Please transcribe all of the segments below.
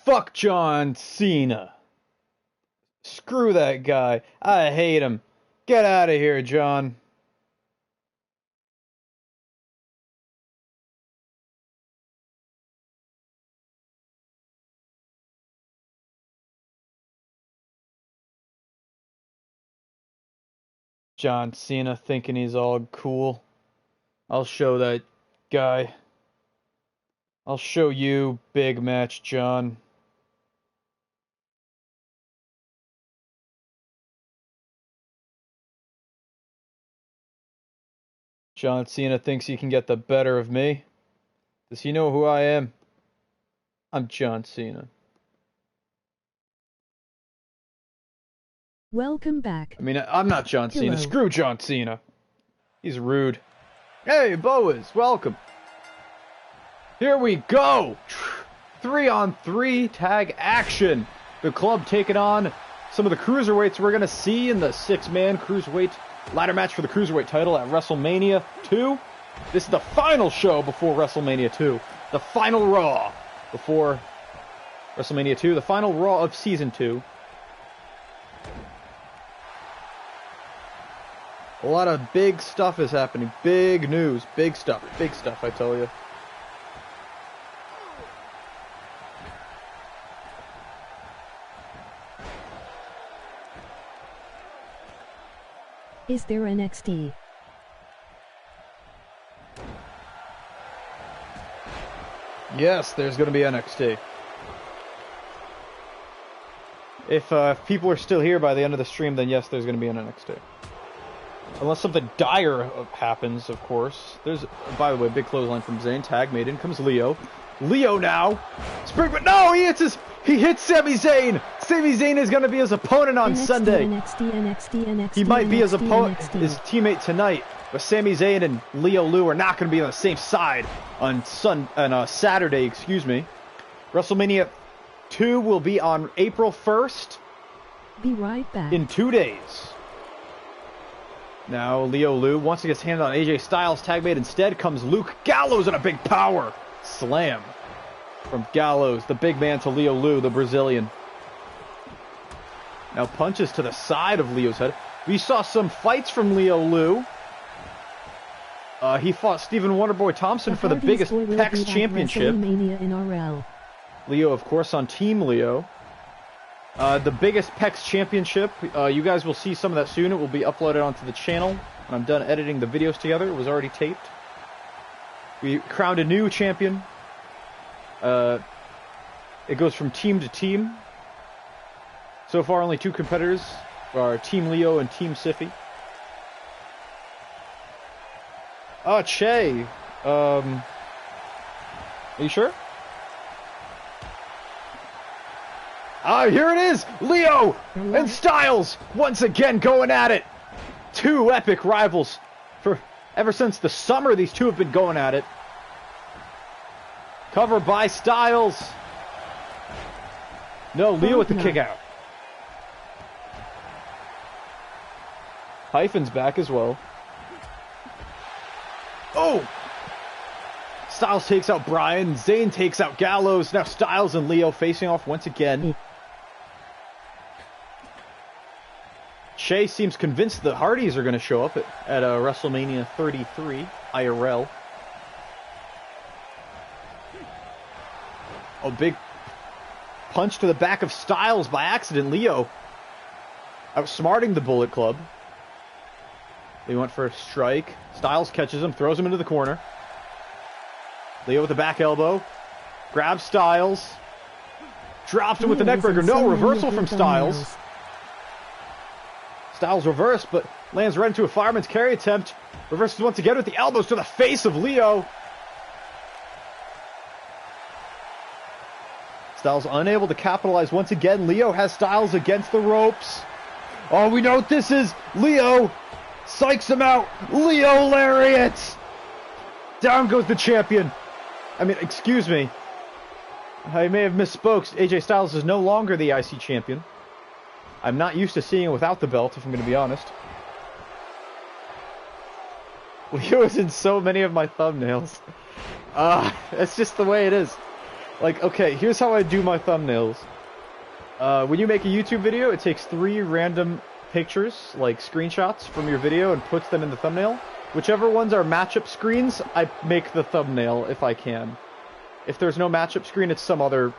Fuck John Cena. Screw that guy. I hate him. Get out of here, John. John Cena thinking he's all cool. I'll show that guy. I'll show you, big match, John. John Cena thinks he can get the better of me. Does he know who I am? I'm John Cena. Welcome back. I mean, I'm not John Cena. Hello. Screw John Cena. He's rude. Hey, Boaz, welcome. Here we go. 3-on-3 tag action. The club taking on some of the cruiserweights we're going to see in the 6-man cruiserweight ladder match for the cruiserweight title at Wrestlemania 2. This is the final show before Wrestlemania 2. The final Raw before Wrestlemania 2. The final Raw of Season 2. A lot of big stuff is happening. Big news. Big stuff, I tell you. Is there NXT? Yes, there's going to be NXT. If people are still here by the end of the stream, then yes, there's going to be an NXT. Unless something dire happens, of course. There's, by the way, big clothesline from Zayn. Tag made in comes Leo. Leo now. Spring, but no, he hits Sami Zayn. Sami Zayn is going to be his opponent on NXT, Sunday. NXT, He might be his opponent, NXT. his teammate tonight. But Sami Zayn and Leo Lu are not going to be on the same side on Saturday. Excuse me. WrestleMania 2 will be on April 1st. Be right back. In 2 days. Now Leo Lu once he gets handed on AJ Styles. Tag made instead comes Luke Gallows and a big power slam from Gallows, the big man, to Leo Lu, the Brazilian. Now punches to the side of Leo's head. We saw some fights from Leo Lu. He fought Stephen Wonderboy Thompson for the biggest PEX championship. Wrestlemania in RL. Leo, of course, on Team Leo. The biggest PEX championship. You guys will see some of that soon. It will be uploaded onto the channel when I'm done editing the videos together. It was already taped. We crowned a new champion. It goes from team to team. So far, only 2 competitors are Team Leo and Team Siffy. Oh, Che. Are you sure? Ah, here it is! Leo and Styles once again going at it. 2 epic rivals. Ever since the summer, these 2 have been going at it. Cover by Styles. No, Leo with the kick out. Hyphen's back as well. Oh! Styles takes out Bryan. Zayn takes out Gallows. Now Styles and Leo facing off once again. Shea seems convinced the Hardys are going to show up at WrestleMania 33 IRL. Oh, big punch to the back of Styles by accident. Leo outsmarting the Bullet Club. They went for a strike. Styles catches him, throws him into the corner. Leo with the back elbow. Grabs Styles. Drops him with the neckbreaker. No, reversal from Styles. Styles reversed, but lands right into a fireman's carry attempt. Reverses once again with the elbows to the face of Leo. Styles unable to capitalize once again. Leo has Styles against the ropes. Oh, we know what this is. Leo psychs him out. Leo lariat. Down goes the champion. I mean, excuse me. I may have misspoke. AJ Styles is no longer the IC champion. I'm not used to seeing it without the belt, if I'm going to be honest. Leo is in so many of my thumbnails. That's just the way it is. Like, okay, here's how I do my thumbnails. When you make a YouTube video, it takes 3 random pictures, like screenshots from your video, and puts them in the thumbnail. Whichever ones are matchup screens, I make the thumbnail if I can. If there's no matchup screen, it's some other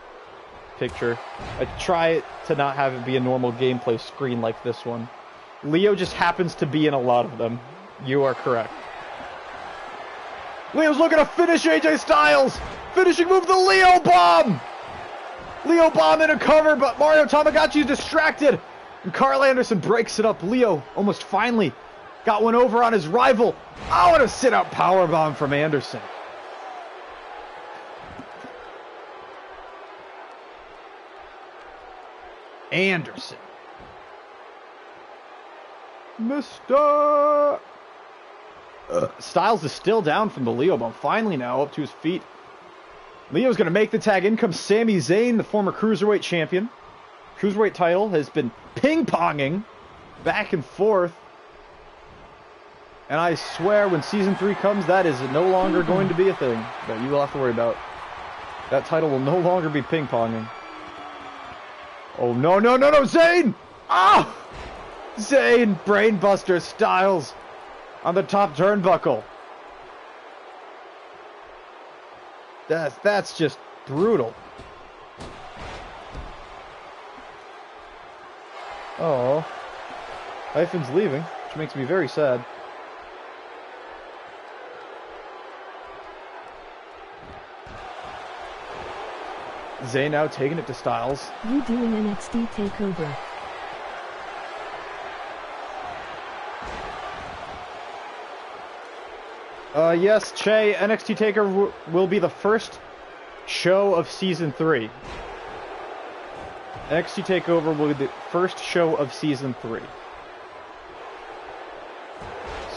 picture. I try to not have it be a normal gameplay screen like this one. Leo just happens to be in a lot of them. You are correct. Leo's looking to finish AJ Styles! Finishing move, the Leo Bomb! Leo Bomb in a cover, but Mario Tamagotchi is distracted. And Carl Anderson breaks it up. Leo almost finally got one over on his rival. Oh, and a sit-out powerbomb from Anderson. Anderson. Mr. Styles is still down from the Leo Bomb. Finally now up to his feet. Leo's going to make the tag. In comes Sami Zayn, the former Cruiserweight champion. Cruiserweight title has been ping-ponging back and forth. And I swear when Season 3 comes, that is no longer going to be a thing that you will have to worry about. That title will no longer be ping-ponging. Oh, no, no, no, no, Zayn! Ah! Zayn, brainbuster, Styles on the top turnbuckle. That's just brutal. Oh, Hyphen's leaving, which makes me very sad. Zayn now taking it to Styles. You doing NXT takeover? Yes, Che, NXT Takeover will be the first show of Season 3. NXT Takeover will be the first show of Season 3.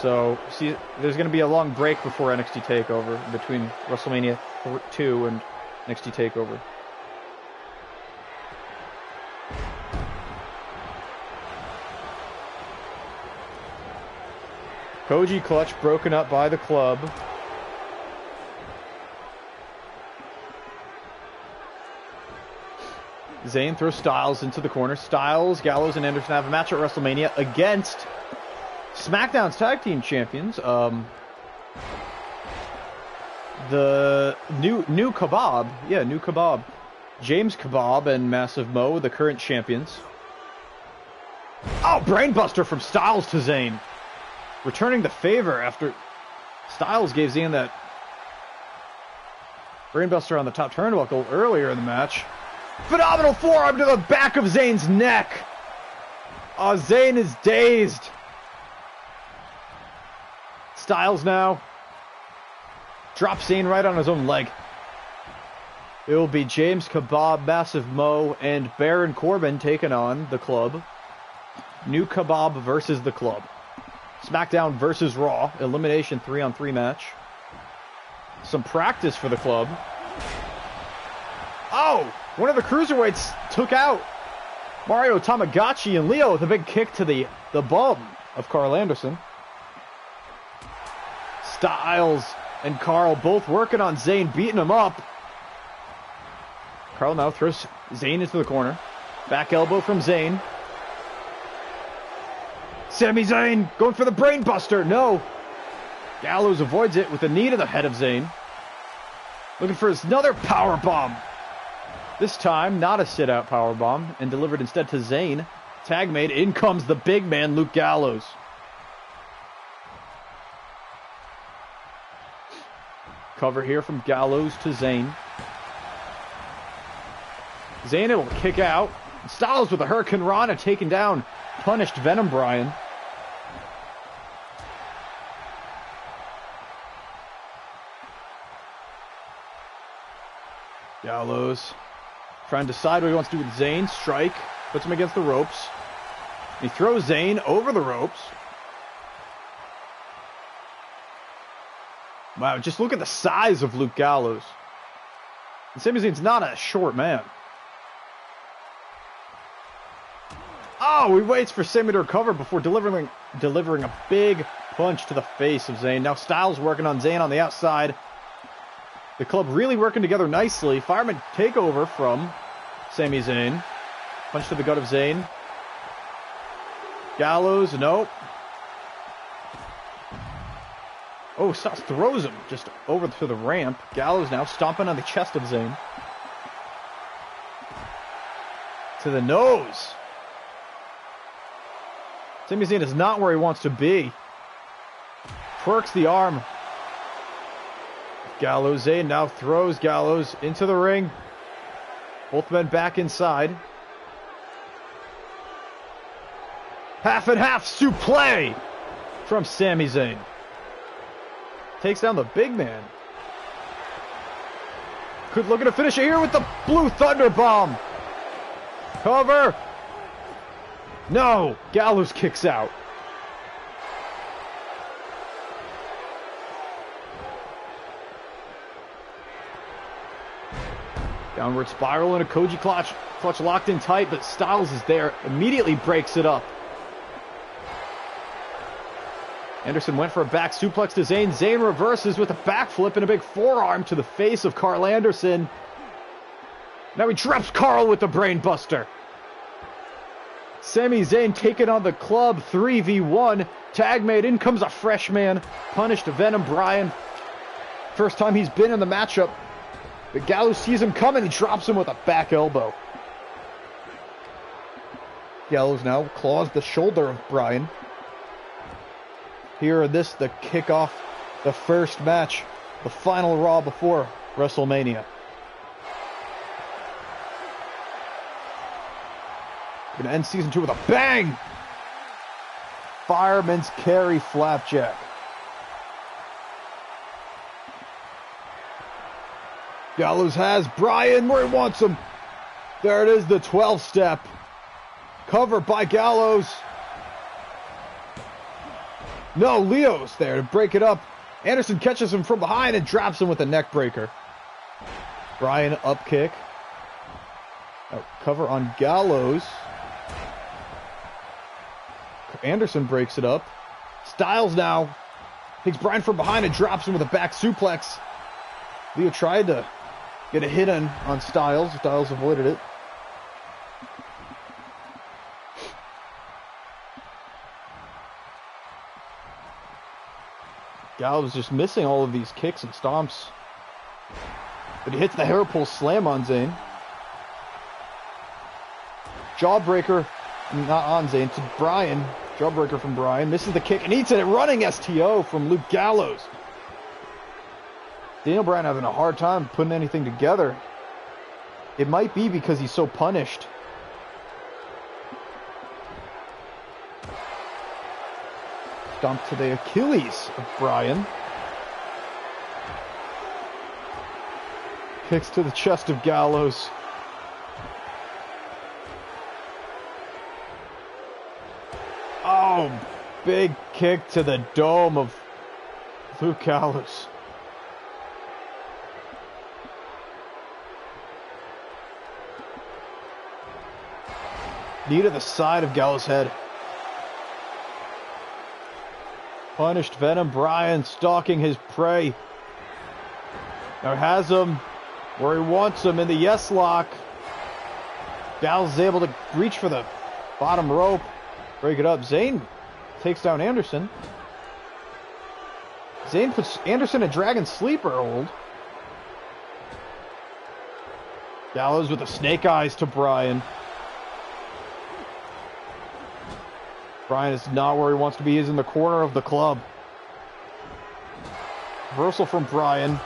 So, see, there's going to be a long break before NXT Takeover, between WrestleMania 2 and NXT Takeover. Koji clutch broken up by the club. Zayn throws Styles into the corner. Styles, Gallows, and Anderson have a match at WrestleMania against SmackDown's Tag Team Champions. The new Kebab. Yeah, new Kebab. James Kebab and Massive Mo, the current champions. Oh, brainbuster from Styles to Zayn. Returning the favor after Styles gave Zayn that brainbuster on the top turnbuckle earlier in the match. Phenomenal forearm to the back of Zayn's neck. Oh, Zayn is dazed. Styles now drops Zayn right on his own leg. It will be James Kebab, Massive Mo, and Baron Corbin taking on the club. New Kebab versus the club. SmackDown versus Raw. Elimination 3-on-3 match. Some practice for the club. Oh! One of the Cruiserweights took out Mario Tamagotchi and Leo with a big kick to the bum of Carl Anderson. Styles and Carl both working on Zayn, beating him up. Carl now throws Zayn into the corner. Back elbow from Zayn. Sami Zayn going for the brainbuster. No. Gallows avoids it with a knee to the head of Zayn. Looking for another power bomb. This time, not a sit-out power bomb, and delivered instead to Zayn. Tag made. In comes the big man, Luke Gallows. Cover here from Gallows to Zayn. Zayn able to kick out. Styles with a Hurricane Rana taking down punished Venom Bryan. Gallows trying to decide what he wants to do with Zayn. Strike. Puts him against the ropes. He throws Zayn over the ropes. Wow, just look at the size of Luke Gallows. And Sami Zayn's not a short man. Oh, he waits for Sami to recover before delivering a big punch to the face of Zayn. Now Styles working on Zayn on the outside. The club really working together nicely. Fireman takeover from Sami Zayn. Punch to the gut of Zayn. Gallows, nope. Oh, Styles throws him just over to the ramp. Gallows now stomping on the chest of Zayn. To the nose. Sami Zayn is not where he wants to be. Twerks the arm. Gallows, Zayn now throws Gallows into the ring. Both men back inside. Half and half suplex from Sami Zayn. Takes down the big man. Could look at a finish here with the Blue Thunder Bomb. Cover. No. Gallows kicks out. Downward spiral and a Koji clutch. Clutch locked in tight, but Styles is there. Immediately breaks it up. Anderson went for a back suplex to Zayn. Zayn reverses with a backflip and a big forearm to the face of Carl Anderson. Now he drops Carl with the brain buster. Sami Zayn taking on the club 3v1. Tag made. In comes a fresh man. Punished Venom Bryan. First time he's been in the matchup. But Gallows sees him coming. He drops him with a back elbow. Gallows now claws the shoulder of Bryan. Here in this, the kickoff, the first match, the final Raw before WrestleMania. We're going to end season 2 with a bang! Fireman's carry flapjack. Gallows has Bryan where he wants him. There it is, the 12-step. Cover by Gallows. No, Leo's there to break it up. Anderson catches him from behind and drops him with a neck breaker. Bryan up kick. Oh, cover on Gallows. Anderson breaks it up. Styles now takes Bryan from behind and drops him with a back suplex. Leo tried to get a hit on Styles. Styles avoided it. Gallows just missing all of these kicks and stomps. But he hits the hair pull slam on Zayn. Jawbreaker, not on Zayn, to Bryan. Jawbreaker from Bryan. Misses the kick and eats it. Running STO from Luke Gallows. Daniel Bryan having a hard time putting anything together. It might be because he's so punished. Stomp to the Achilles of Bryan. Kicks to the chest of Gallows. Oh, big kick to the dome of Luke Gallows. Knee to the side of Gallows' head. Punished Venom Bryan stalking his prey. Now has him where he wants him in the yes lock. Gallows is able to reach for the bottom rope. Break it up. Zayn takes down Anderson. Zayn puts Anderson in Dragon Sleeper hold. Gallows with the snake eyes to Bryan. Bryan is not where he wants to be. He's in the corner of the club. Reversal from Bryan.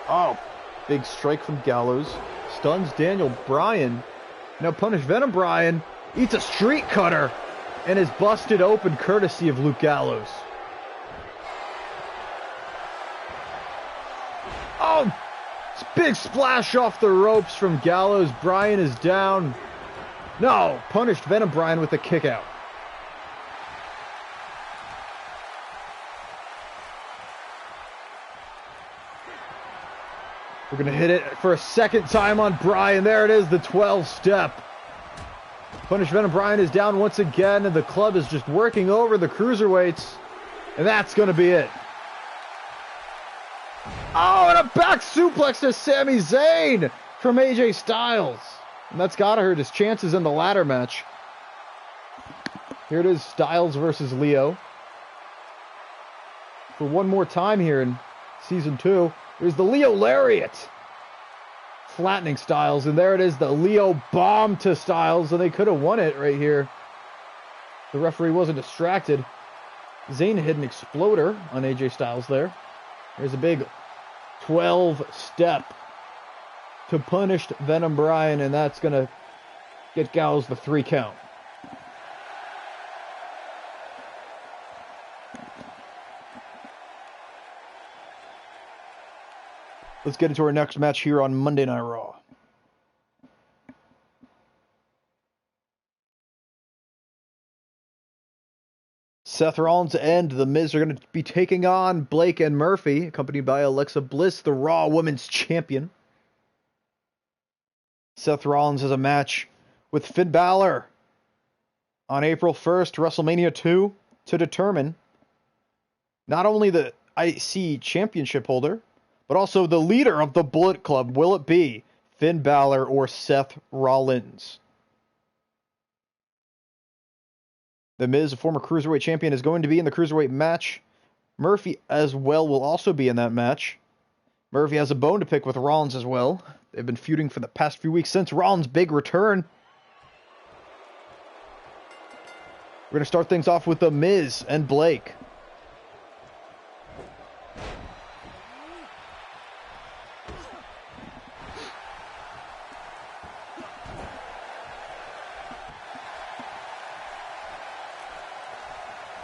Oh, big strike from Gallows. Stuns Daniel Bryan. Now punished Venom Bryan. Eats a street cutter. And is busted open courtesy of Luke Gallows. Oh, big splash off the ropes from Gallows. Bryan is down. No, punished Venom Bryan with a kick out. We're going to hit it for a second time on Bryan. There it is, the 12-step. Punish Venom Bryan is down once again, and the club is just working over the cruiserweights. And that's going to be it. Oh, and a back suplex to Sami Zayn from AJ Styles. And that's gotta hurt his chances in the ladder match. Here it is, Styles versus Leo. For one more time here in Season 2, there's the Leo Lariat. Flattening Styles, and there it is, the Leo bomb to Styles, and they could have won it right here. The referee wasn't distracted. Zayn hit an exploder on AJ Styles there. There's a big 12-step to punish Venom Bryan, and that's going to get Gallows the 3 count. Let's get into our next match here on Monday Night Raw. Seth Rollins and The Miz are going to be taking on Blake and Murphy, accompanied by Alexa Bliss, the Raw Women's Champion. Seth Rollins has a match with Finn Balor on April 1st, WrestleMania 2, to determine not only the IC Championship holder, but also the leader of the Bullet Club. Will it be Finn Balor or Seth Rollins? The Miz, a former Cruiserweight champion, is going to be in the Cruiserweight match. Murphy as well will also be in that match. Murphy has a bone to pick with Rollins as well. They've been feuding for the past few weeks since Rollins' big return. We're going to start things off with The Miz and Blake.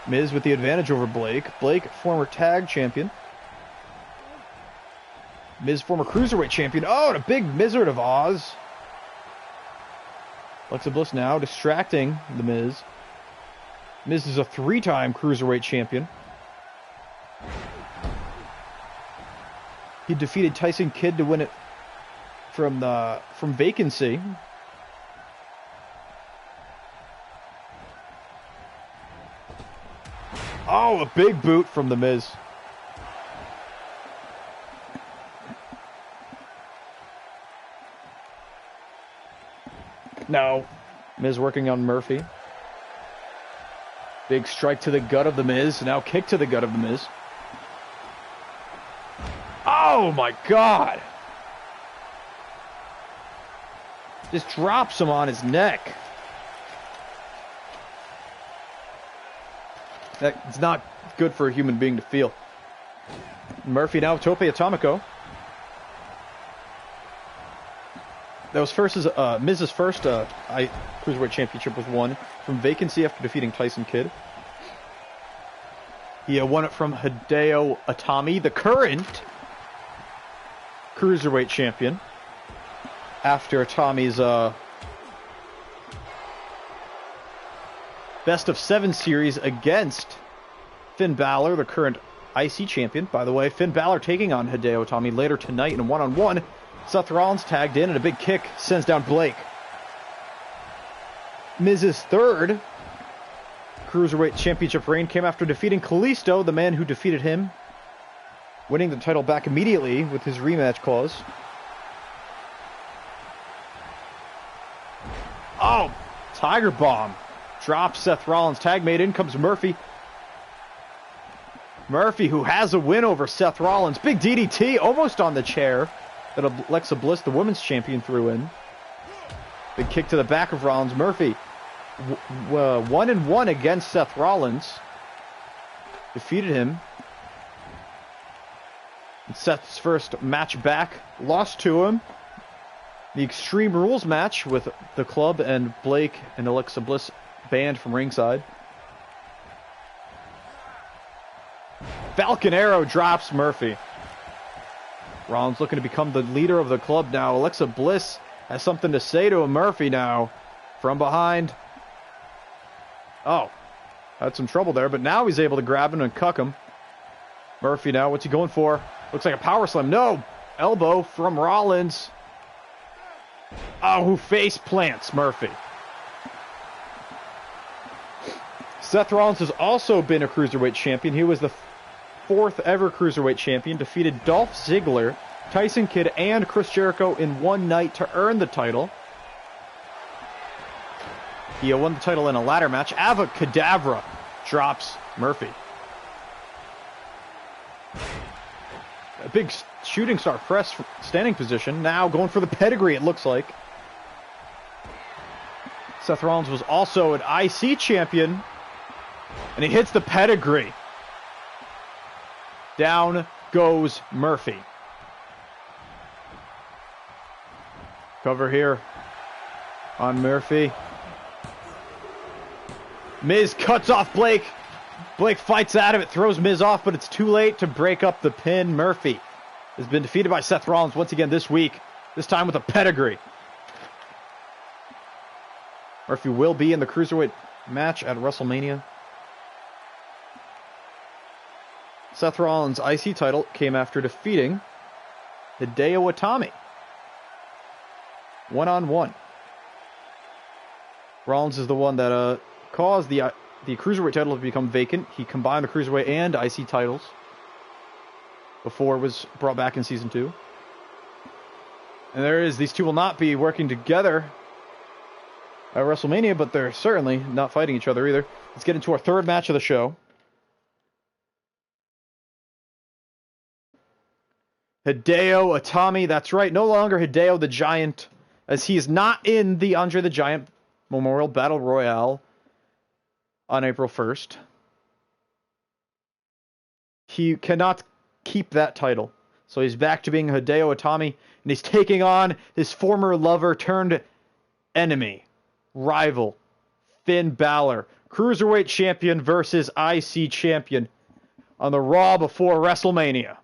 Miz with the advantage over Blake. Blake, former tag champion. Miz, former cruiserweight champion. Oh, and a big Wizard of Oz. Alexa Bliss now distracting the Miz. Miz is a 3-time cruiserweight champion. He defeated Tyson Kidd to win it from vacancy. Oh, a big boot from the Miz. No. Miz working on Murphy. Big strike to the gut of the Miz. Now kick to the gut of the Miz. Oh my God. Just drops him on his neck. That's not good for a human being to feel. Murphy now Tope Atomico. That was Miz's first Cruiserweight Championship was won from vacancy after defeating Tyson Kidd. He won it from Hideo Itami, the current Cruiserweight Champion, after Itami's Best of 7 series against Finn Balor, the current IC champion. By the way, Finn Balor taking on Hideo Itami later tonight in a one-on-one. Seth Rollins tagged in, and a big kick sends down Blake. Miz's third Cruiserweight Championship reign came after defeating Kalisto, the man who defeated him, winning the title back immediately with his rematch clause. Oh, Tiger Bomb. Drops Seth Rollins. Tag made. In comes Murphy. Murphy, who has a win over Seth Rollins. Big DDT almost on the chair that Alexa Bliss, the women's champion, threw in. Big kick to the back of Rollins. Murphy, 1-1 against Seth Rollins. Defeated him. In Seth's first match back. Lost to him. The Extreme Rules match with the club and Blake and Alexa Bliss banned from ringside. Falcon Arrow drops Murphy. Rollins looking to become the leader of the club now. Alexa Bliss has something to say to Murphy now. From behind. Oh. Had some trouble there, but now he's able to grab him and cuck him. Murphy now, what's he going for? Looks like a power slam. No! Elbow from Rollins. Oh, who face plants Murphy. Seth Rollins has also been a Cruiserweight champion. He was the fourth ever Cruiserweight champion, defeated Dolph Ziggler, Tyson Kidd, and Chris Jericho in one night to earn the title. He won the title in a ladder match. Ava Kadavra drops Murphy. A big shooting star press standing position. Now going for the pedigree, it looks like. Seth Rollins was also an IC champion. And he hits the pedigree. Down goes Murphy. Cover here on Murphy. Miz cuts off Blake. Blake fights out of it, throws Miz off, but it's too late to break up the pin. Murphy has been defeated by Seth Rollins once again this week, this time with a pedigree. Murphy will be in the Cruiserweight match at WrestleMania. Seth Rollins' IC title came after defeating Hideo Itami. One-on-one. Rollins is the one that caused the Cruiserweight title to become vacant. He combined the Cruiserweight and IC titles before it was brought back in Season 2. And there is, these two will not be working together at WrestleMania, but they're certainly not fighting each other either. Let's get into our third match of the show. Hideo Itami, that's right, no longer Hideo the Giant, as he is not in the Andre the Giant Memorial Battle Royale on April 1st. He cannot keep that title. So he's back to being Hideo Itami, and he's taking on his former lover turned enemy, rival, Finn Balor. Cruiserweight champion versus IC champion on the Raw before WrestleMania.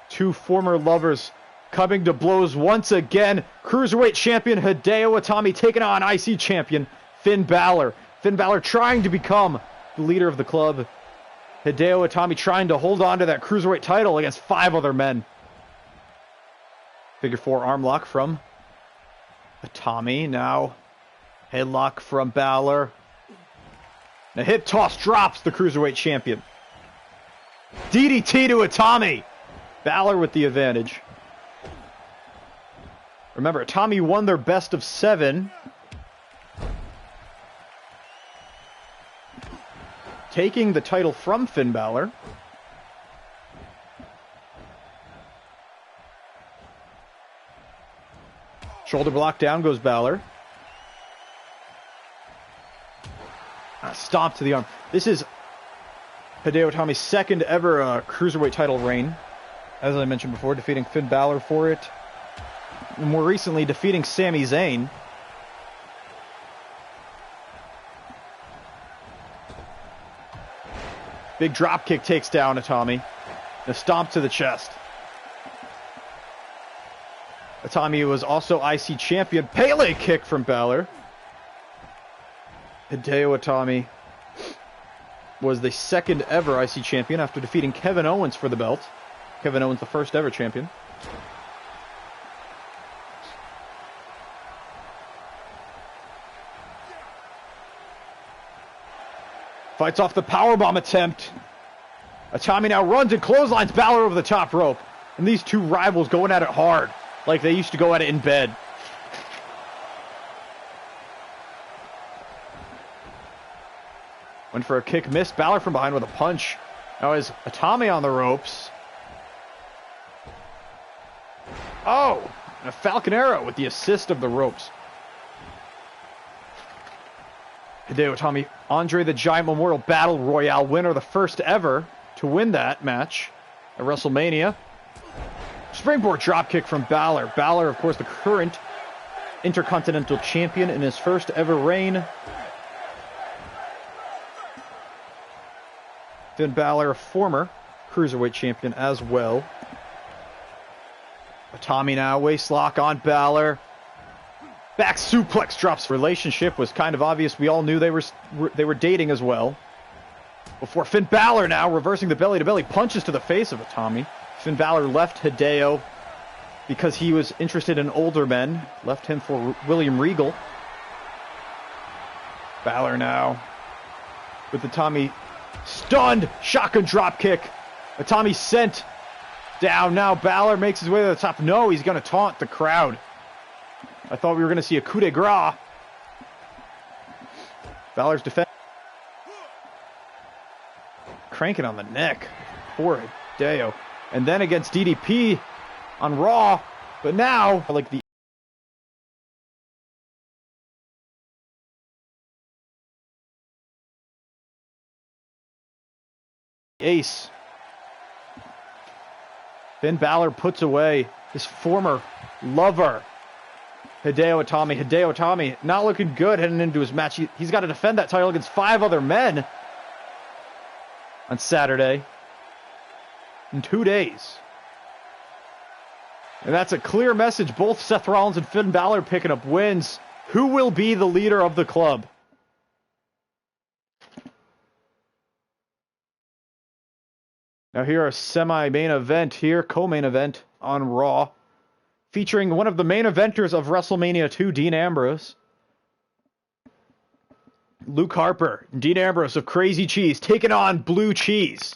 Two former lovers coming to blows once again. Cruiserweight champion Hideo Itami taking on IC champion Finn Balor. Finn Balor trying to become the leader of the club. Hideo Itami trying to hold on to that Cruiserweight title against 5 other men. Figure 4 arm lock from Itami. Now headlock from Balor. A hip toss drops the Cruiserweight champion. DDT to Itami. Balor with the advantage. Remember, Itami won their best of 7. Taking the title from Finn Balor. Shoulder block down goes Balor. Stomp to the arm. This is Hideo Itami's second ever Cruiserweight title reign. As I mentioned before, defeating Finn Balor for it. And more recently, defeating Sami Zayn. Big drop kick takes down Itami. A stomp to the chest. Itami was also IC champion. Pele kick from Balor. Hideo Itami was the second ever IC champion after defeating Kevin Owens for the belt. Kevin Owens, the first ever champion. Fights off the powerbomb attempt. Itami now runs and clotheslines Balor over the top rope. And these two rivals going at it hard, like they used to go at it in bed. Went for a kick, missed. Balor from behind with a punch. Now is Itami on the ropes. Oh, and a Falcon Arrow with the assist of the ropes. Hideo Itami, Andre the Giant Memorial Battle Royale winner, the first ever to win that match at WrestleMania. Springboard dropkick from Balor. Balor, of course, the current Intercontinental Champion in his first ever reign. Finn Balor, a former Cruiserweight Champion as well. Itami now, waist lock on Balor. Back suplex drops. Relationship was kind of obvious. We all knew they were dating as well. Before Finn Balor now reversing the belly-to-belly punches to the face of Itami. Finn Balor left Hideo because he was interested in older men. Left him for William Regal. Balor now with the Tommy stunned shotgun drop kick. The Tommy sent down. Now Balor makes his way to the top. No, he's going to taunt the crowd. I thought we were going to see a coup de grace. Balor's defense. Cranking on the neck for Hideo. And then against DDP on Raw. But now, like the ace. Finn Balor puts away his former lover, Hideo Itami. Hideo Itami not looking good heading into his match. He's got to defend that title against 5 other men on Saturday in 2 days. And that's a clear message. Both Seth Rollins and Finn Balor picking up wins. Who will be the leader of the club? Now here, a semi-main event here, co-main event on Raw, featuring one of the main eventers of WrestleMania 2, Dean Ambrose. Luke Harper, Dean Ambrose of Crazy Cheese, taking on Blue Cheese.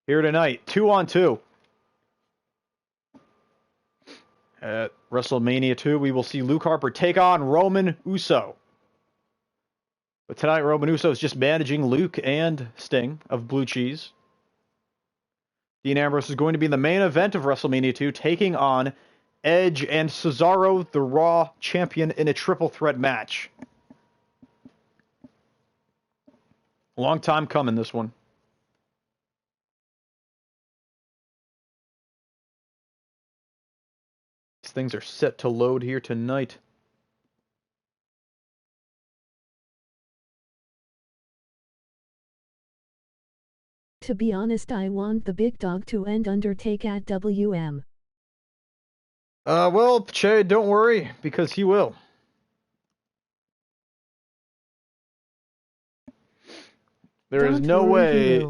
Here tonight, 2-on-2. At WrestleMania 2, we will see Luke Harper take on Roman Uso. But tonight, Roman Uso is just managing Luke and Sting of Blue Cheese. Dean Ambrose is going to be in the main event of WrestleMania 2, taking on Edge and Cesaro, the Raw champion, in a triple threat match. Long time coming, this one. These things are set to load here tonight. To be honest, I want the big dog to end Undertake at WM. Well, Che, don't worry, because he will. There is no way.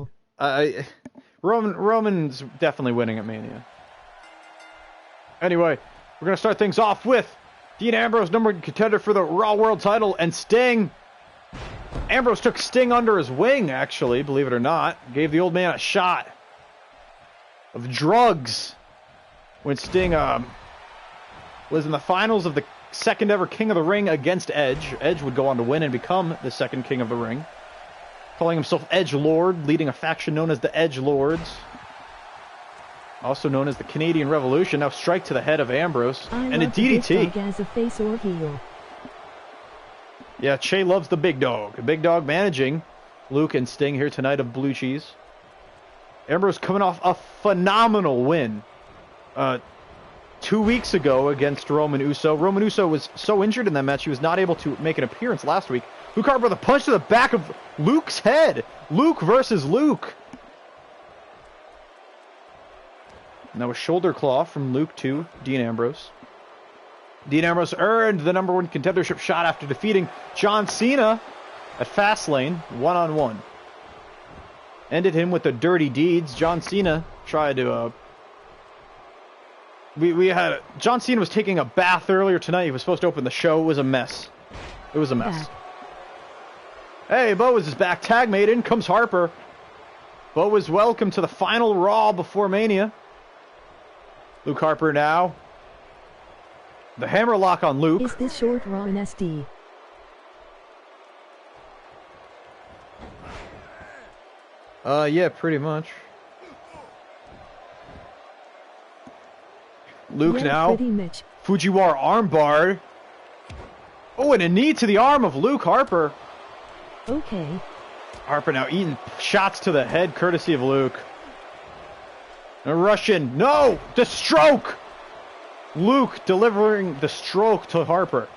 Roman's definitely winning at Mania. Anyway, we're gonna start things off with Dean Ambrose, number 1 contender for the Raw World Title, and Sting. Ambrose took Sting under his wing, actually, believe it or not. Gave the old man a shot of drugs when Sting was in the finals of the second ever King of the Ring against Edge. Edge would go on to win and become the second King of the Ring, calling himself Edge Lord, leading a faction known as the Edge Lords, also known as the Canadian Revolution. Now strike to the head of Ambrose and a DDT. As a face or heel. Yeah, Che loves the big dog. A big dog managing Luke and Sting here tonight of Blue Cheese. Ambrose coming off a phenomenal win 2 weeks ago against Roman Uso. Roman Uso was so injured in that match he was not able to make an appearance last week. Luke Harper with a punch to the back of Luke's head. Luke versus Luke. Now a shoulder claw from Luke to Dean Ambrose. Dean Ambrose earned the number 1 contendership shot after defeating John Cena at Fastlane, 1-on-1. Ended him with the dirty deeds. John Cena tried to... John Cena was taking a bath earlier tonight. He was supposed to open the show. It was a mess. It was a mess. Hey, Boaz is back. Tag made. In comes Harper. Boaz, welcome to the final Raw before Mania. Luke Harper now. The hammerlock on Luke. Is this short Raw in SD? Yeah, pretty much. Luke now. Fujiwara armbar. Oh, and a knee to the arm of Luke Harper. Okay. Harper now eating shots to the head courtesy of Luke. A Russian. No! The stroke! Luke delivering the stroke to Harper.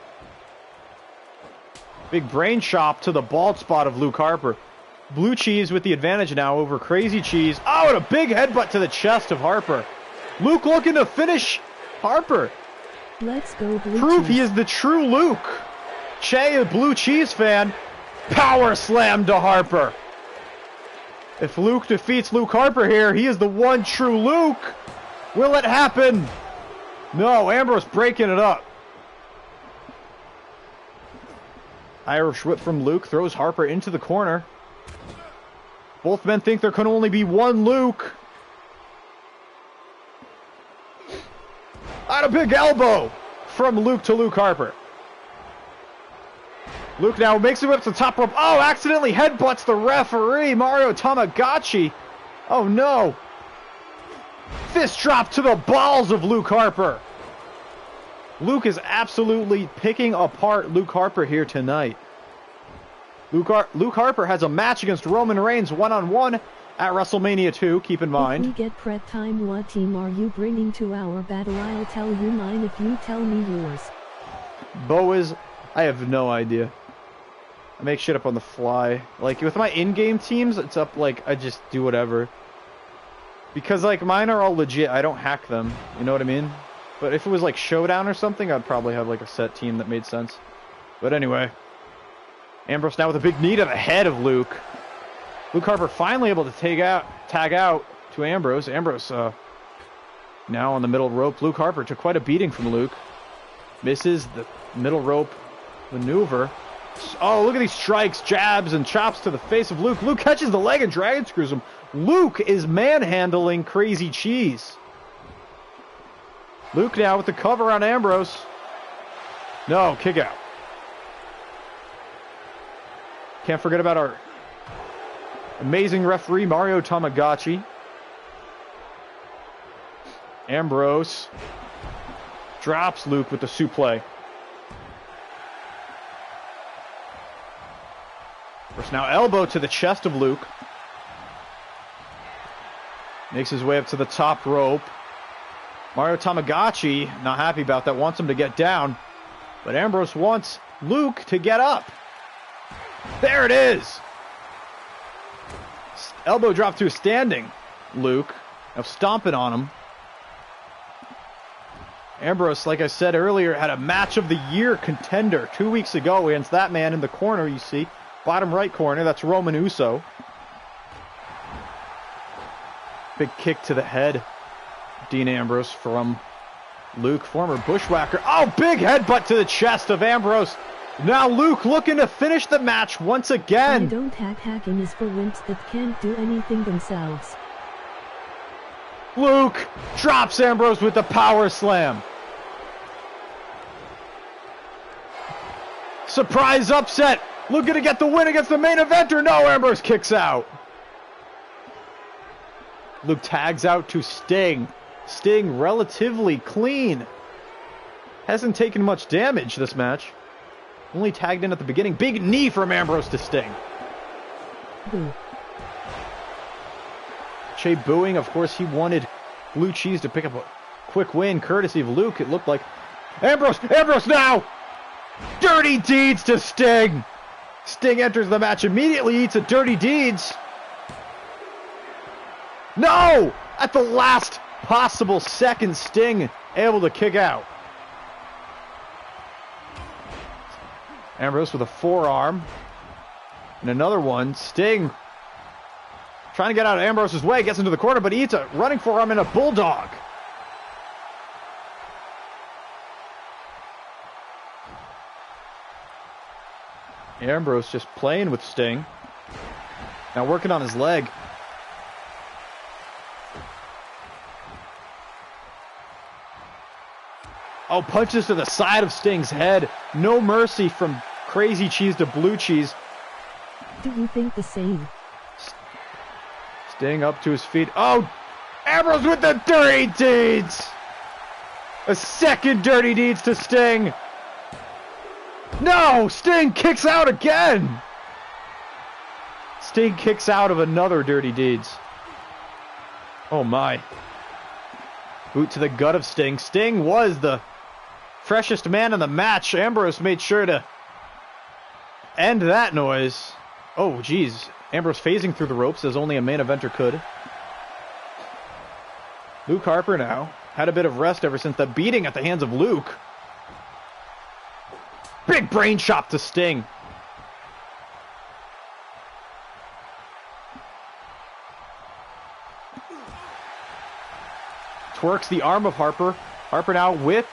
Big brain chop to the bald spot of Luke Harper. Blue Cheese with the advantage now over Crazy Cheese. Oh, and a big headbutt to the chest of Harper. Luke looking to finish Harper. Let's go, Blue Prove Cheese. he is the true Luke. Che, a Blue Cheese fan, power slam to Harper. If Luke defeats Luke Harper here, he is the one true Luke. Will it happen? No, Ambrose breaking it up. Irish whip from Luke throws Harper into the corner. Both men think there can only be one Luke. And a big elbow from Luke to Luke Harper. Luke now makes it up to the top rope. Oh, accidentally headbutts the referee, Mario Tamagotchi. Oh, no. Fist drop to the balls of Luke Harper. Luke is absolutely picking apart Luke Harper here tonight. Luke Harper has a match against Roman Reigns one-on-one at WrestleMania 2, keep in mind. If we get prep time, what team are you bringing to our battle? I'll tell you mine if you tell me yours. Boaz, I have no idea. I make shit up on the fly. Like, with my in-game teams, it's up, like, I just do whatever. Because, like, mine are all legit. I don't hack them. You know what I mean? But if it was, like, Showdown or something, I'd probably have, like, a set team that made sense. But anyway. Ambrose now with a big knee to the head of Luke. Luke Harper finally able to tag out to Ambrose. Ambrose, now on the middle rope. Luke Harper took quite a beating from Luke. Misses the middle rope maneuver. Oh, look at these strikes, jabs, and chops to the face of Luke. Luke catches the leg and dragon screws him. Luke is manhandling Crazy Cheese. Luke now with the cover on Ambrose. No, kick out. Can't forget about our amazing referee, Mario Tamagotchi. Ambrose drops Luke with the suplex. First now elbow to the chest of Luke. Makes his way up to the top rope. Mario Tamagotchi, not happy about that, wants him to get down. But Ambrose wants Luke to get up. There it is! Elbow drop to a standing Luke. Now stomping on him. Ambrose, like I said earlier, had a match of the year contender 2 weeks ago against that man in the corner, you see. Bottom right corner, that's Roman Uso. Big kick to the head. Dean Ambrose from Luke, former bushwhacker. Oh, big headbutt to the chest of Ambrose. Now Luke looking to finish the match once again. I don't hack. Hacking is for wimps that can't do anything themselves. Luke drops Ambrose with the power slam. Surprise upset. Looking to get the win against the main eventer. No, Ambrose kicks out. Luke tags out to Sting. Sting relatively clean. Hasn't taken much damage this match. Only tagged in at the beginning. Big knee from Ambrose to Sting. Boo. Che booing. Of course, he wanted Blue Cheese to pick up a quick win, courtesy of Luke. It looked like Ambrose now! Dirty Deeds to Sting! Sting enters the match immediately, eats a Dirty Deeds. No! At the last possible second, Sting able to kick out. Ambrose with a forearm. And another one. Sting trying to get out of Ambrose's way. Gets into the corner, but he eats a running forearm and a bulldog. Ambrose just playing with Sting. Now working on his leg. Oh, punches to the side of Sting's head. No mercy from Crazy Cheese to Blue Cheese. Do you think the same? Sting up to his feet. Oh, Ambrose with the Dirty Deeds. A second Dirty Deeds to Sting. No, Sting kicks out again. Sting kicks out of another Dirty Deeds. Oh my. Boot to the gut of Sting. Sting was the freshest man in the match. Ambrose made sure to end that noise. Oh, geez. Ambrose phasing through the ropes as only a main eventer could. Luke Harper now had a bit of rest ever since the beating at the hands of Luke. Big brain chop to Sting. Twerks the arm of Harper. Harper now whip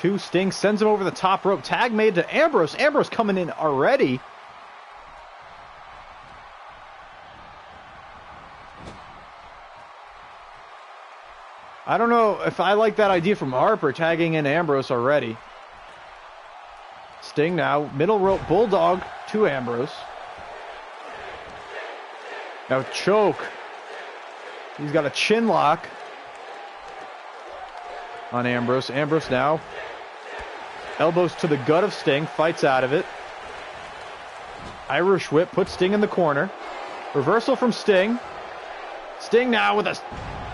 to Sting. Sends him over the top rope. Tag made to Ambrose. Ambrose coming in already. I don't know if I like that idea from Harper, tagging in Ambrose already. Sting now, middle rope bulldog to Ambrose. Now choke. He's got a chin lock on Ambrose. Ambrose now. Elbows to the gut of Sting, fights out of it. Irish whip, puts Sting in the corner. Reversal from Sting. Sting now with a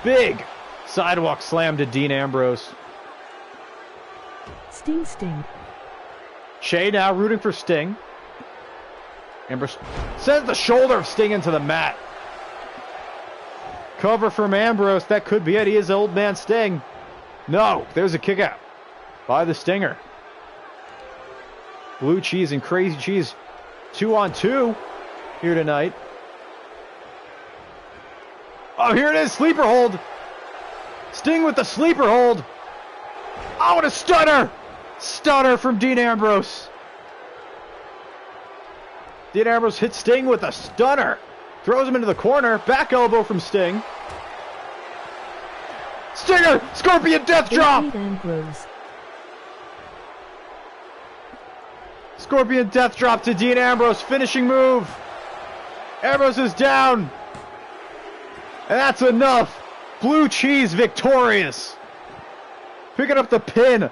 big sidewalk slam to Dean Ambrose. Sting, Sting. Shea now rooting for Sting. Ambrose sends the shoulder of Sting into the mat. Cover from Ambrose. That could be it. He is old man Sting. No, there's a kick out by the Stinger. Blue Cheese and Crazy Cheese 2-on-2 here tonight. Oh, here it is. Sleeper hold. Sting with the sleeper hold. Oh, what a stunner. Stunner from Dean Ambrose. Dean Ambrose hits Sting with a stunner. Throws him into the corner. Back elbow from Sting. Stinger! Scorpion death drop! Scorpion death drop to Dean Ambrose. Finishing move. Ambrose is down. And that's enough. Blue Cheese victorious. Picking up the pin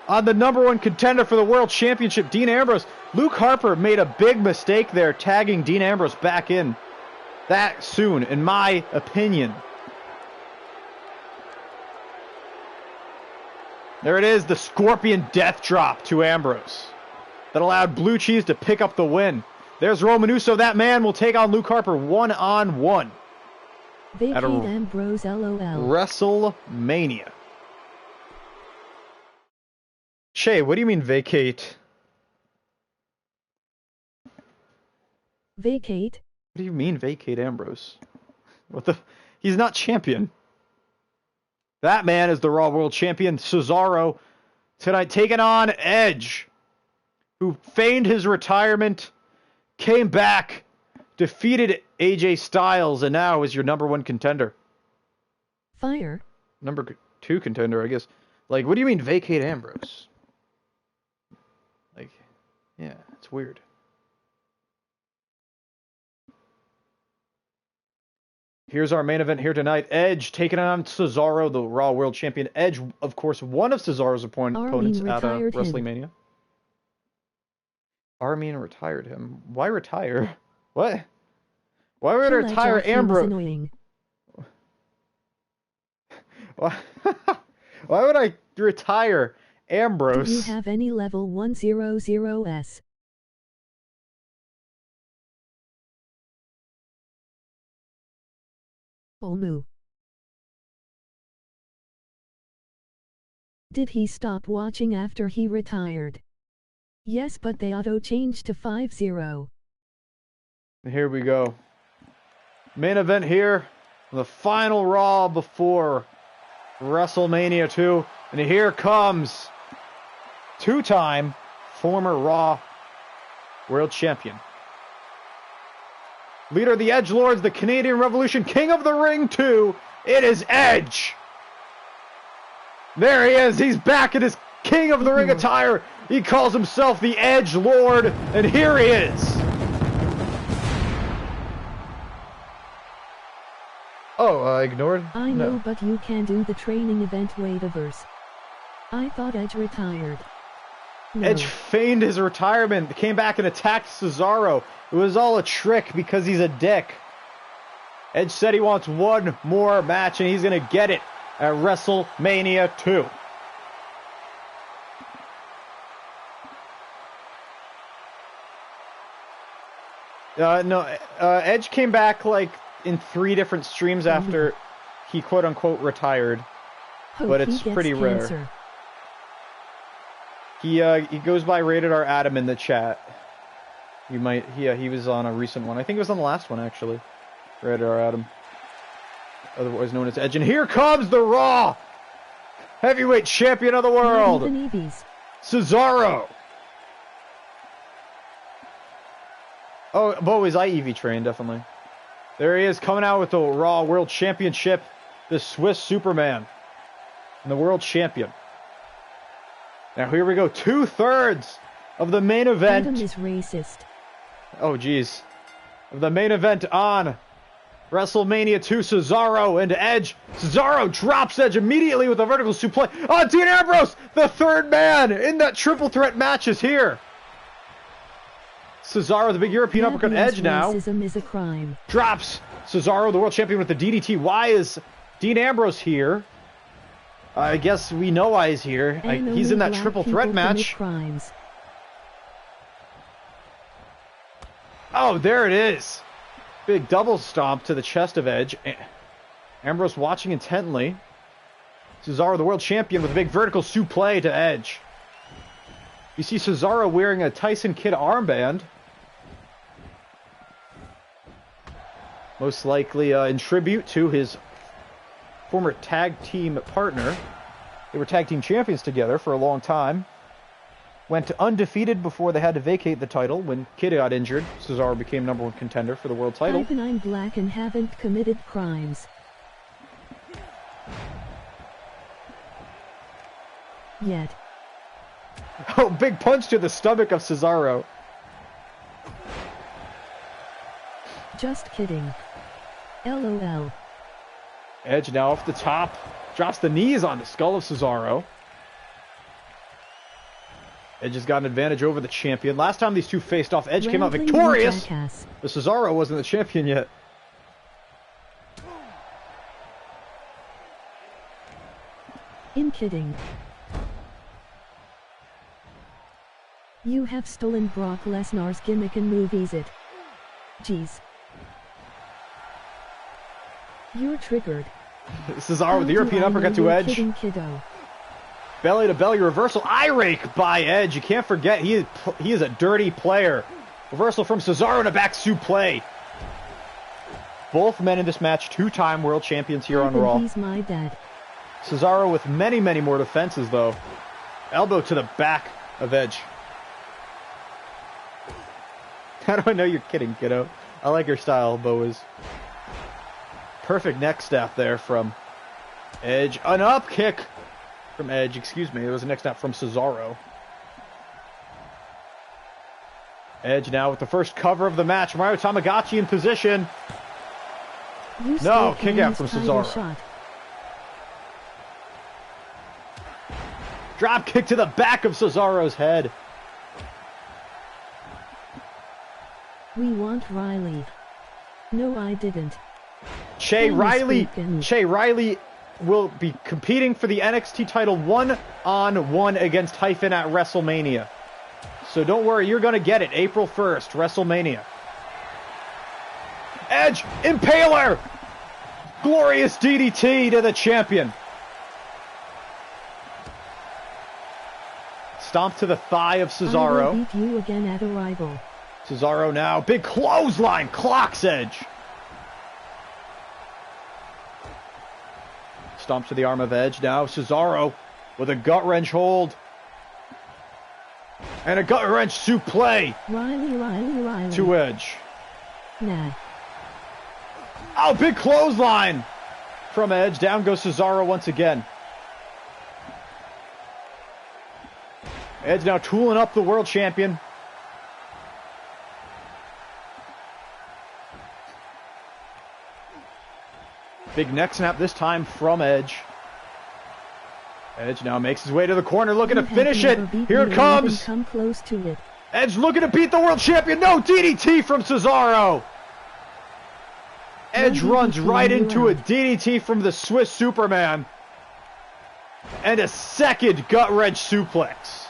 on the #1 contender for the World Championship, Dean Ambrose. Luke Harper made a big mistake there, tagging Dean Ambrose back in that soon, in my opinion. There it is, the Scorpion death drop to Ambrose. That allowed Blue Cheese to pick up the win. There's Roman Uso. That man will take on Luke Harper one-on-one. Vacate Ambrose, LOL. WrestleMania. Shay, what do you mean vacate? Vacate? What do you mean vacate Ambrose? What the? He's not champion. That man is the Raw World Champion, Cesaro, tonight taking on Edge, who feigned his retirement, came back, defeated AJ Styles, and now is your #1 contender. Fire. #2 contender, I guess. Like, what do you mean vacate Ambrose? Like, yeah, it's weird. Here's our main event here tonight. Edge taking on Cesaro, the Raw World Champion. Edge, of course, one of Cesaro's opponents at Wrestlemania. Armin retired him. Why retire? What? Why would I retire Ambrose? Why would I retire Ambrose? Do you have any level 100s? Olmu. Did he stop watching after he retired? Yes, but they auto-changed to 50. Here we go. Main event here. The final Raw before WrestleMania 2. And here comes two-time former Raw World Champion. Leader of the Edgelords, the Canadian Revolution, King of the Ring 2. It is Edge. There he is. He's back in his King of the Ring attire. He calls himself the Edge Lord. And here he is. Oh, ignored? I know, but you can do the training event Wadaverse. I thought Edge retired. No. Edge feigned his retirement, came back and attacked Cesaro. It was all a trick because he's a dick. Edge said he wants one more match and he's going to get it at WrestleMania 2. Edge came back like in 3 different streams after he quote-unquote retired. But it's pretty rare. He goes by Rated R Adam in the chat. You might, he was on a recent one. I think it was on the last one, actually. Rated R Adam. Otherwise known as Edge. And here comes the Raw Heavyweight champion of the world, Cesaro. Oh, Bowies, I EV train, definitely. There he is, coming out with the Raw World Championship, the Swiss Superman, and the World Champion. Now here we go, 2/3 of the main event. Adam is racist. Oh, geez. Of the main event on WrestleMania 2, Cesaro and Edge. Cesaro drops Edge immediately with a vertical suplex. Oh, Dean Ambrose, the third man in that triple threat match, is here. Cesaro, the big European uppercut. Edge now. Racism is a crime. Drops Cesaro, the world champion, with the DDT. Why is Dean Ambrose here? I guess we know why he's here. He's in that triple threat match. Crimes. Oh, there it is. Big double stomp to the chest of Edge. Ambrose watching intently. Cesaro, the world champion, with a big vertical suplex to Edge. You see Cesaro wearing a Tyson Kidd armband. Most likely in tribute to his former tag team partner. They were tag team champions together for a long time. Went undefeated before they had to vacate the title. When Kidd got injured, Cesaro became #1 contender for the world title. I'm black and haven't committed crimes. Yet. Oh, big punch to the stomach of Cesaro. Just kidding. LOL. Edge now off the top. Drops the knees on the skull of Cesaro. Edge has got an advantage over the champion. Last time these two faced off, Edge came out victorious. But Cesaro wasn't the champion yet. In kidding. You have stolen Brock Lesnar's gimmick and movies it. Jeez. You're triggered. Cesaro with the European uppercut to Edge. Kidding, kiddo. Belly to belly reversal. Eye rake by Edge. You can't forget he is a dirty player. Reversal from Cesaro and a back suplex. Both men in this match, two-time world champions here on Raw. He's my dad. Cesaro with many, many more defenses though. Elbow to the back of Edge. How do I know you're kidding, kiddo? I like your style, Boaz. Perfect neck snap there from Edge. An up kick from Edge, excuse me. It was a neck snap from Cesaro. Edge now with the first cover of the match. Mario Tamagotchi in position. No, kick out from Cesaro. Drop kick to the back of Cesaro's head. We want Riley. No, I didn't. Che Riley will be competing for the NXT title one-on-one against Hyphen at WrestleMania. So don't worry, you're going to get it April 1st, WrestleMania. Edge, Impaler! Glorious DDT to the champion. Stomp to the thigh of Cesaro. I will beat you again at Arrival. Cesaro now, big clothesline, clocks Edge. Stomp to the arm of Edge now. Cesaro with a gut wrench hold. And a gut wrench suplex. Riley. To Edge. Nah. Oh, big clothesline from Edge. Down goes Cesaro once again. Edge now tooling up the world champion. Big neck snap this time from Edge. Edge now makes his way to the corner, looking to finish it. Here it comes. Come close to it. Edge looking to beat the world champion. No, DDT from Cesaro. Edge runs right into a DDT from the Swiss Superman. And a second gut wrench suplex.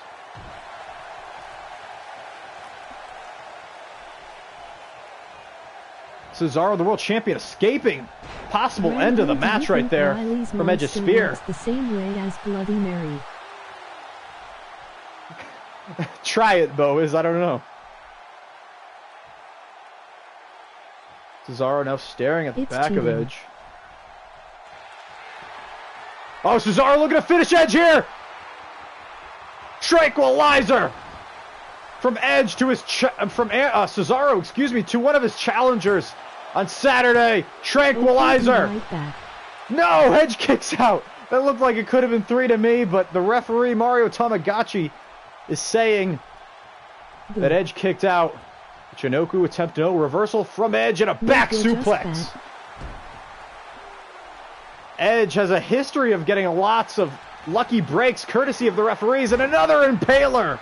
Cesaro, the world champion, escaping possible end of the match right there from Edge's spear. The same way as Bloody Mary. Try it, Boaz. I don't know. Cesaro now staring at the back of Edge. Oh, Cesaro looking to finish Edge here. Tranquilizer from Edge to his Cesaro, excuse me, to one of his challengers on Saturday. Tranquilizer. Right, no, Edge kicks out. That looked like it could have been 3 to me, but the referee Mario Tamagotchi is saying that Edge kicked out. Chinoku attempt no reversal from Edge and a back suplex. Edge has a history of getting lots of lucky breaks courtesy of the referees, and another impaler.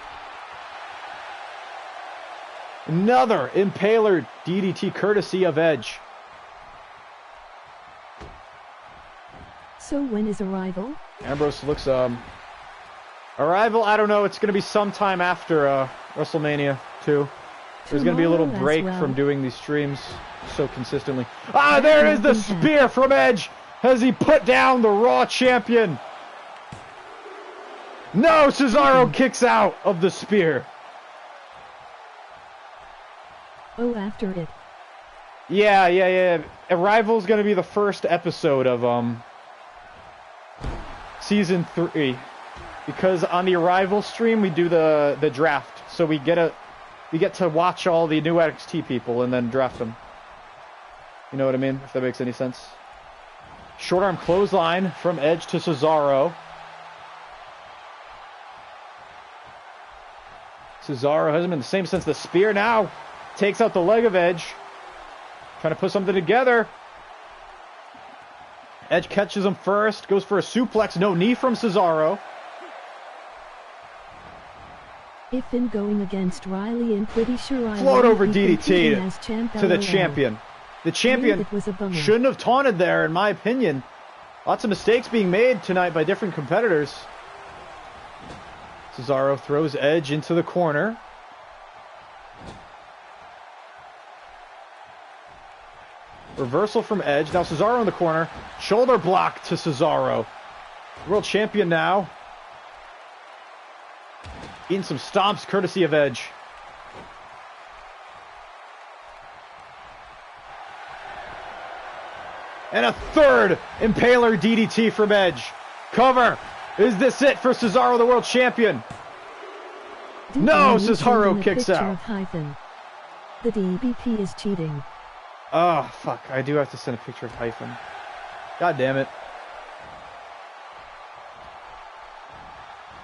Another impaler DDT courtesy of Edge. So when is Arrival? Ambrose looks Arrival, I don't know, it's going to be sometime after WrestleMania 2. There's going to be a little break from doing these streams so consistently. Ah, there is the spear from Edge as he put down the Raw champion. No, Cesaro kicks out of the spear. Oh, after it. Yeah. Arrival's going to be the first episode of season 3, because on the Arrival stream we do the draft, so we get to watch all the new NXT people and then draft them. You know what I mean? If that makes any sense. Short arm clothesline from Edge to Cesaro. Cesaro hasn't been the same since the spear. Now takes out the leg of Edge. Trying to put something together. Edge catches him first. Goes for a suplex. No knee from Cesaro. If in going against Riley, I'm pretty sure I float over DDT to the champion. The champion shouldn't have taunted there, in my opinion. Lots of mistakes being made tonight by different competitors. Cesaro throws Edge into the corner. Reversal from Edge. Now Cesaro in the corner. Shoulder block to Cesaro. World champion now. Eating some stomps courtesy of Edge. And a third Impaler DDT from Edge. Cover. Is this it for Cesaro, the world champion? No, Cesaro kicks out. The DBP is cheating. Oh, fuck. I do have to send a picture of Hyphen. God damn it.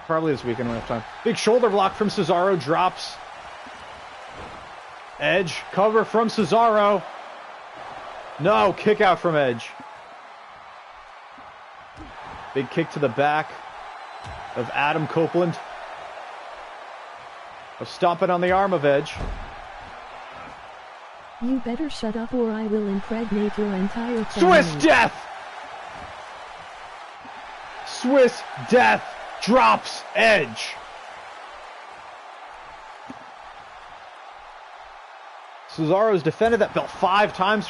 Probably this weekend when I have time. Big shoulder block from Cesaro. Drops. Edge. Cover from Cesaro. No. Kick out from Edge. Big kick to the back of Adam Copeland. Stomping on the arm of Edge. You better shut up or I will impregnate your entire family. Swiss Death! Swiss Death drops Edge. Cesaro's defended that belt 5 times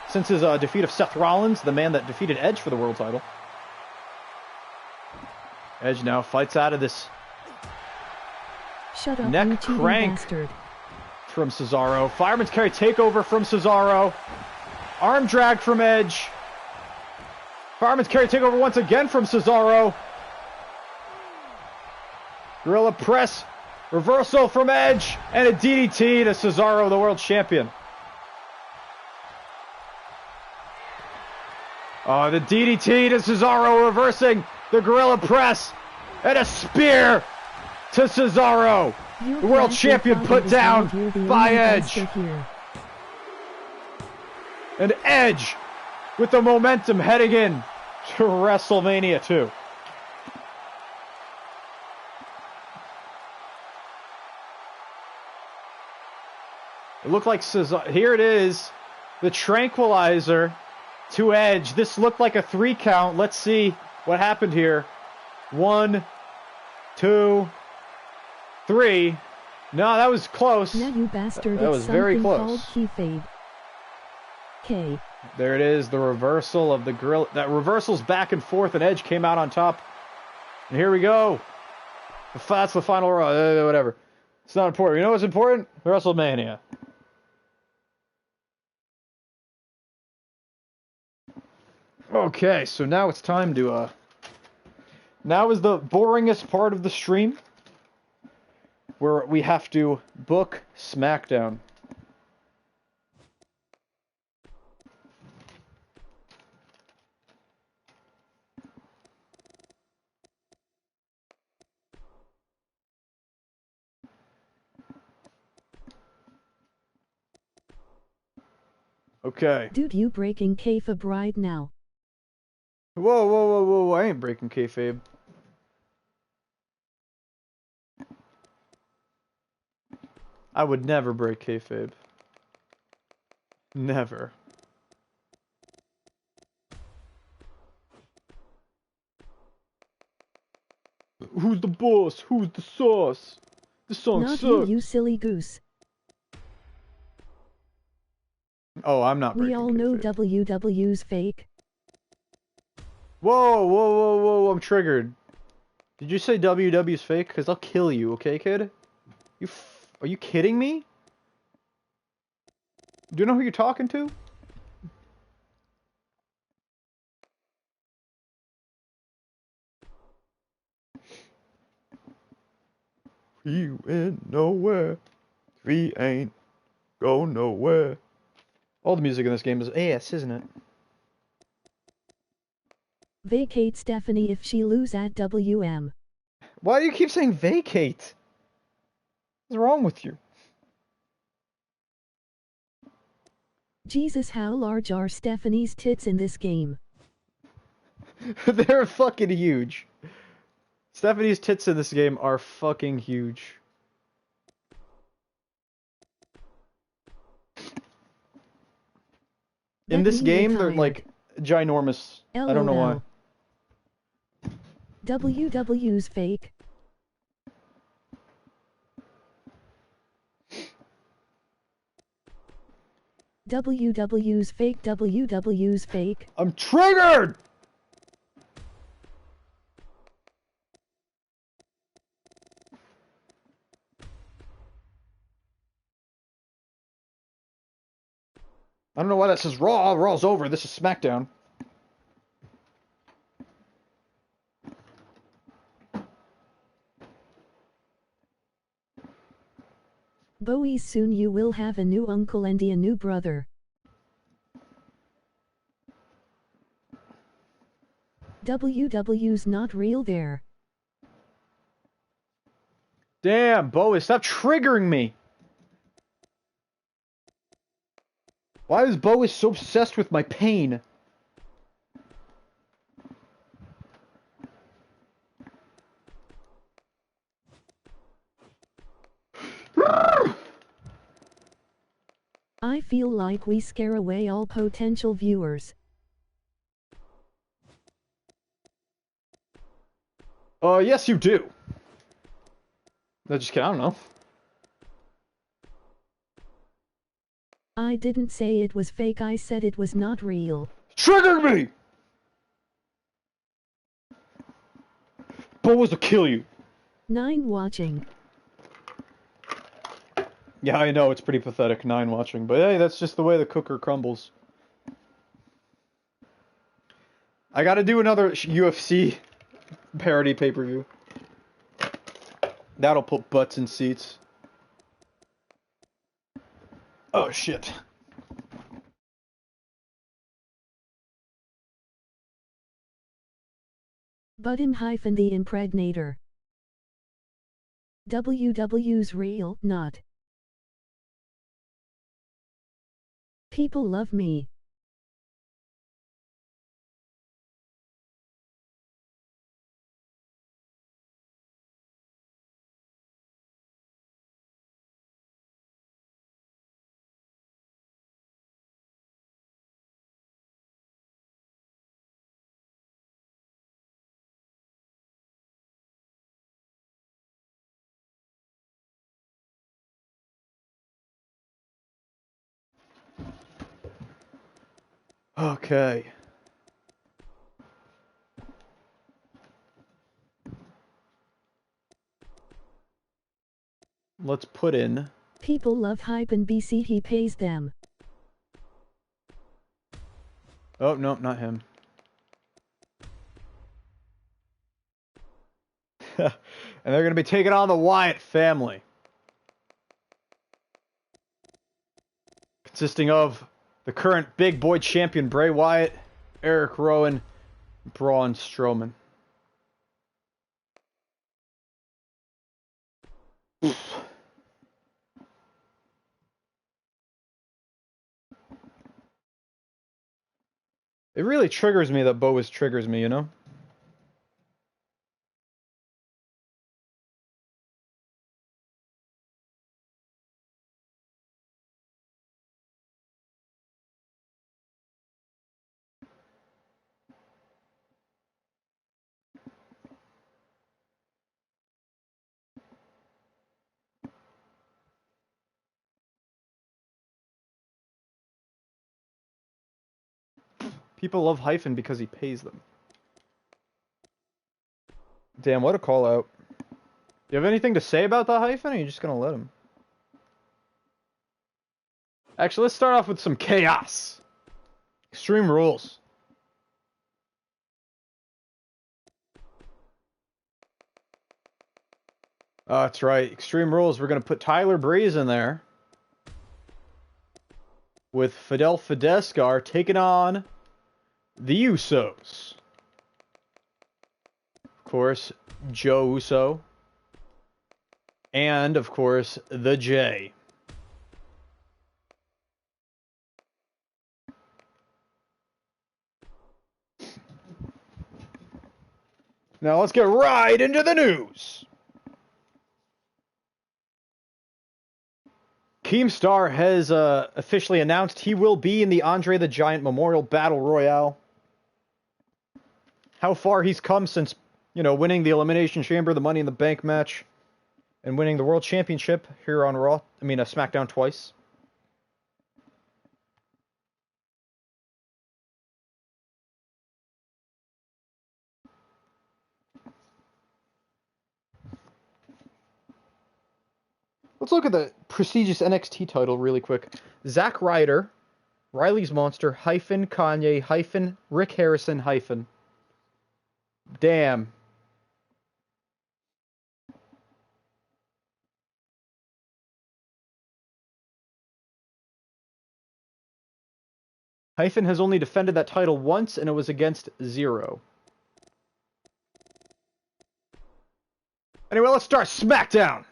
since his defeat of Seth Rollins, the man that defeated Edge for the world title. Edge now fights out of this Shut up, neck crank bastard. From Cesaro. Fireman's carry takeover from Cesaro. Arm drag from Edge. Fireman's carry takeover once again from Cesaro. Gorilla press. Reversal from Edge. And a DDT to Cesaro, the world champion. Oh, the DDT to Cesaro, reversing the Gorilla press. And a spear to Cesaro. The world champion put down by Edge. And Edge with the momentum heading in to WrestleMania 2. It looked like Cesaro. Here it is. The Tranquilizer to Edge. This looked like a 3 count. Let's see what happened here. 1, 2, 3. No, that was close. Now you bastard. That was very close. Keyfade. K. There it is, the reversal of the Gorilla. That reversal's back and forth, and Edge came out on top. And here we go. That's the final Raw. Whatever. It's not important. You know what's important? WrestleMania. Okay, so now it's time to Now is the boringest part of the stream, where we have to book SmackDown. Okay. Dude, you breaking kayfabe right now. Whoa, whoa, whoa, whoa, I ain't breaking kayfabe. I would never break kayfabe. Never. Who's the boss? Who's the sauce? This song Not sucks. you silly goose. Oh, I'm not breaking We all know kayfabe. WW's fake. Whoa, whoa, whoa, whoa, I'm triggered. Did you say WW's fake? Because I'll kill you, okay, kid? Are you kidding me? Do you know who you're talking to? We went nowhere. We ain't go nowhere. All the music in this game is ass, isn't it? Vacate Stephanie if she lose at WM. Why do you keep saying vacate? What's wrong with you? Jesus, how large are Stephanie's tits in this game? They're fucking huge. Stephanie's tits in this game are fucking huge. In this game, they're like ginormous. LOL. I don't know why. WW's fake. WW's fake. WW's fake. I'm triggered! I don't know why that says Raw. Raw's over. This is SmackDown. Bowie, soon you will have a new uncle and a new brother. WW's not real there. Damn, Bowie, stop triggering me. Why is Bowie so obsessed with my pain? I feel like we scare away all potential viewers. Yes you do. No, just kidding, I don't know. I didn't say it was fake, I said it was not real. Triggered me! Boas will kill you. 9 watching. Yeah, I know, it's pretty pathetic, 9 watching, but hey, that's just the way the cooker crumbles. I gotta do another UFC parody pay-per-view. That'll put butts in seats. Oh, shit. Budim - the impregnator. WW's real, not. People love me. Okay. Let's put in... People love hype and BC he pays them. Oh, no, not him. And they're going to be taking on the Wyatt family. Consisting of the current big boy champion Bray Wyatt, Eric Rowan, Braun Strowman. It really triggers me that Boas triggers me, you know? People love Hyphen because he pays them. Damn, what a call out. Do you have anything to say about the Hyphen, or are you just gonna let him? Actually, let's start off with some chaos. Extreme Rules. Oh, that's right. Extreme Rules. We're gonna put Tyler Breeze in there. With Fidel Fidescar taking on the Usos. Of course, Joe Uso. And, of course, the J. Now let's get right into the news. Keemstar has officially announced he will be in the Andre the Giant Memorial Battle Royale. How far he's come since, you know, winning the Elimination Chamber, the Money in the Bank match, and winning the World Championship here on SmackDown twice. Let's look at the prestigious NXT title really quick. Zack Ryder, Riley's Monster, hyphen Kanye, hyphen Rick Harrison, hyphen. Damn. Hyphen has only defended that title once, and it was against Zero. Anyway, let's start SmackDown.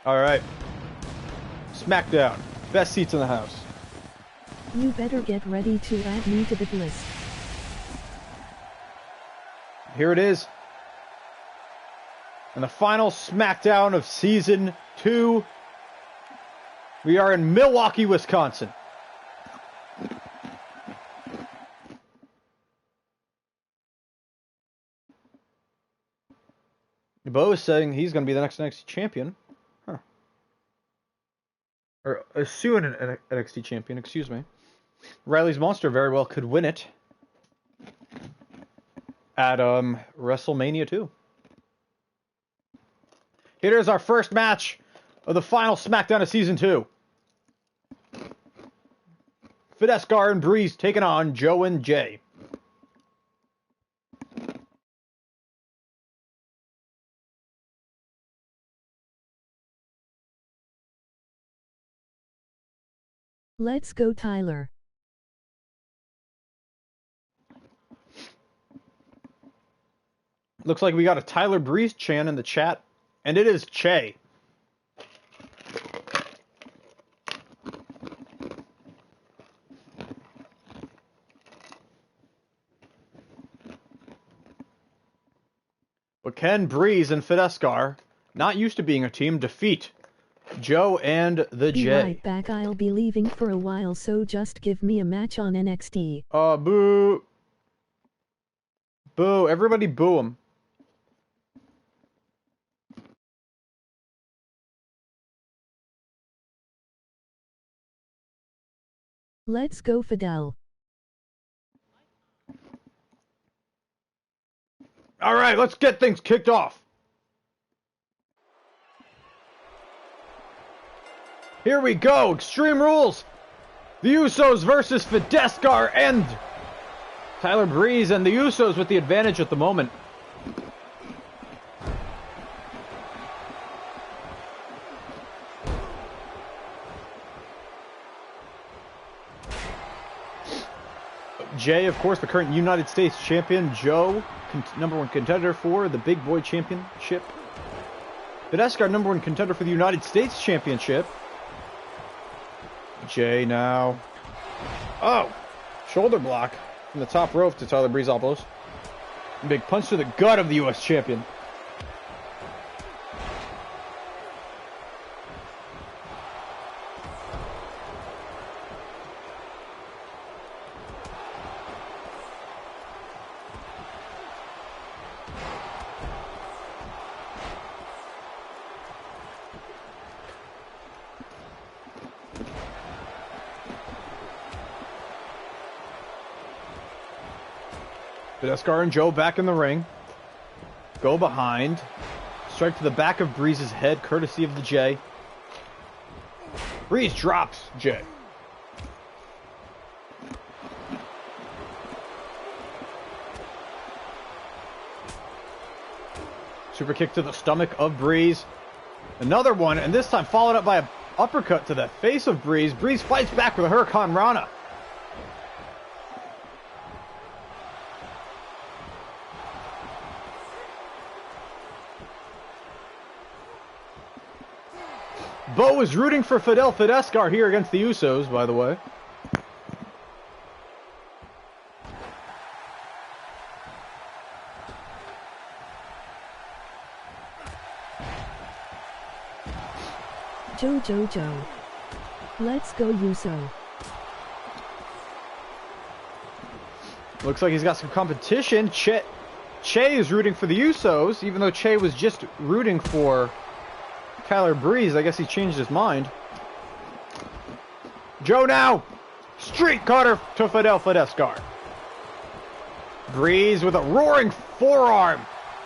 Alright. SmackDown. Best seats in the house. You better get ready to add me to the list. Here it is. And the final SmackDown of Season 2. We are in Milwaukee, Wisconsin. Bo is saying he's going to be the next NXT champion. Huh. Or soon an NXT champion, excuse me. Riley's Monster very well could win it at WrestleMania 2. Here's our first match of the final SmackDown of Season 2. Fidescar and Breeze taking on Joe and Jay. Let's go, Tyler. Looks like we got a Tyler Breeze chant in the chat, and it is Che. But can Breeze and Fidescar, not used to being a team, defeat Joe and the Be J? right back. I'll be leaving for a while, so just give me a match on NXT. Boo. Boo. Everybody boo him. Let's go, Fidel. All right, let's get things kicked off. Here we go. Extreme Rules. The Usos versus Fidescar and Tyler Breeze, and the Usos with the advantage at the moment. Jay, of course, the current United States champion. Joe, #1 contender for the Big Boy Championship. Fidescar, #1 contender for the United States Championship. Jay now. Oh! Shoulder block from the top rope to Tyler Breezopoulos. Big punch to the gut of the U.S. champion. Fidescar and Joe back in the ring. Go behind. Strike to the back of Breeze's head, courtesy of the J. Breeze drops Jay. Super kick to the stomach of Breeze. Another one, and this time followed up by an uppercut to the face of Breeze. Breeze fights back with a Hurricane Rana. Bo is rooting for Fidescar here against the Usos, by the way. Joe. Let's go, Uso. Looks like he's got some competition. Che is rooting for the Usos, even though Che was just rooting for Tyler Breeze. I guess he changed his mind. Joe now. Street cutter to Fidescar. Breeze with a roaring forearm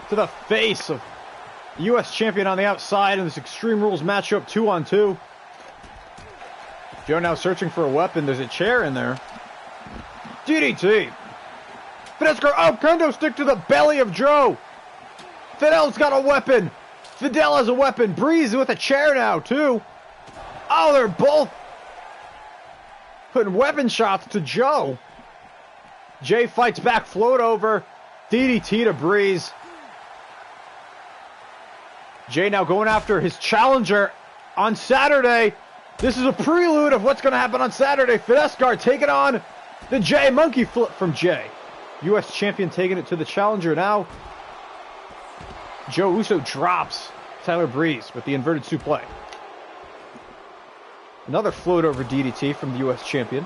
to the face of the U.S. champion on the outside in this Extreme Rules matchup 2-on-2. Joe now searching for a weapon. There's a chair in there. DDT. Fidescar, oh, kendo stick to the belly of Joe. Fidel's got a weapon. Fidel has a weapon. Breeze with a chair now, too. Oh, they're both putting weapon shots to Joe. Jay fights back, float over. DDT to Breeze. Jay now going after his challenger on Saturday. This is a prelude of what's going to happen on Saturday. Fidescar taking on the Jay. Monkey flip from Jay. U.S. champion taking it to the challenger now. Joe Uso drops Tyler Breeze with the inverted suplex. Another float over DDT from the U.S. champion.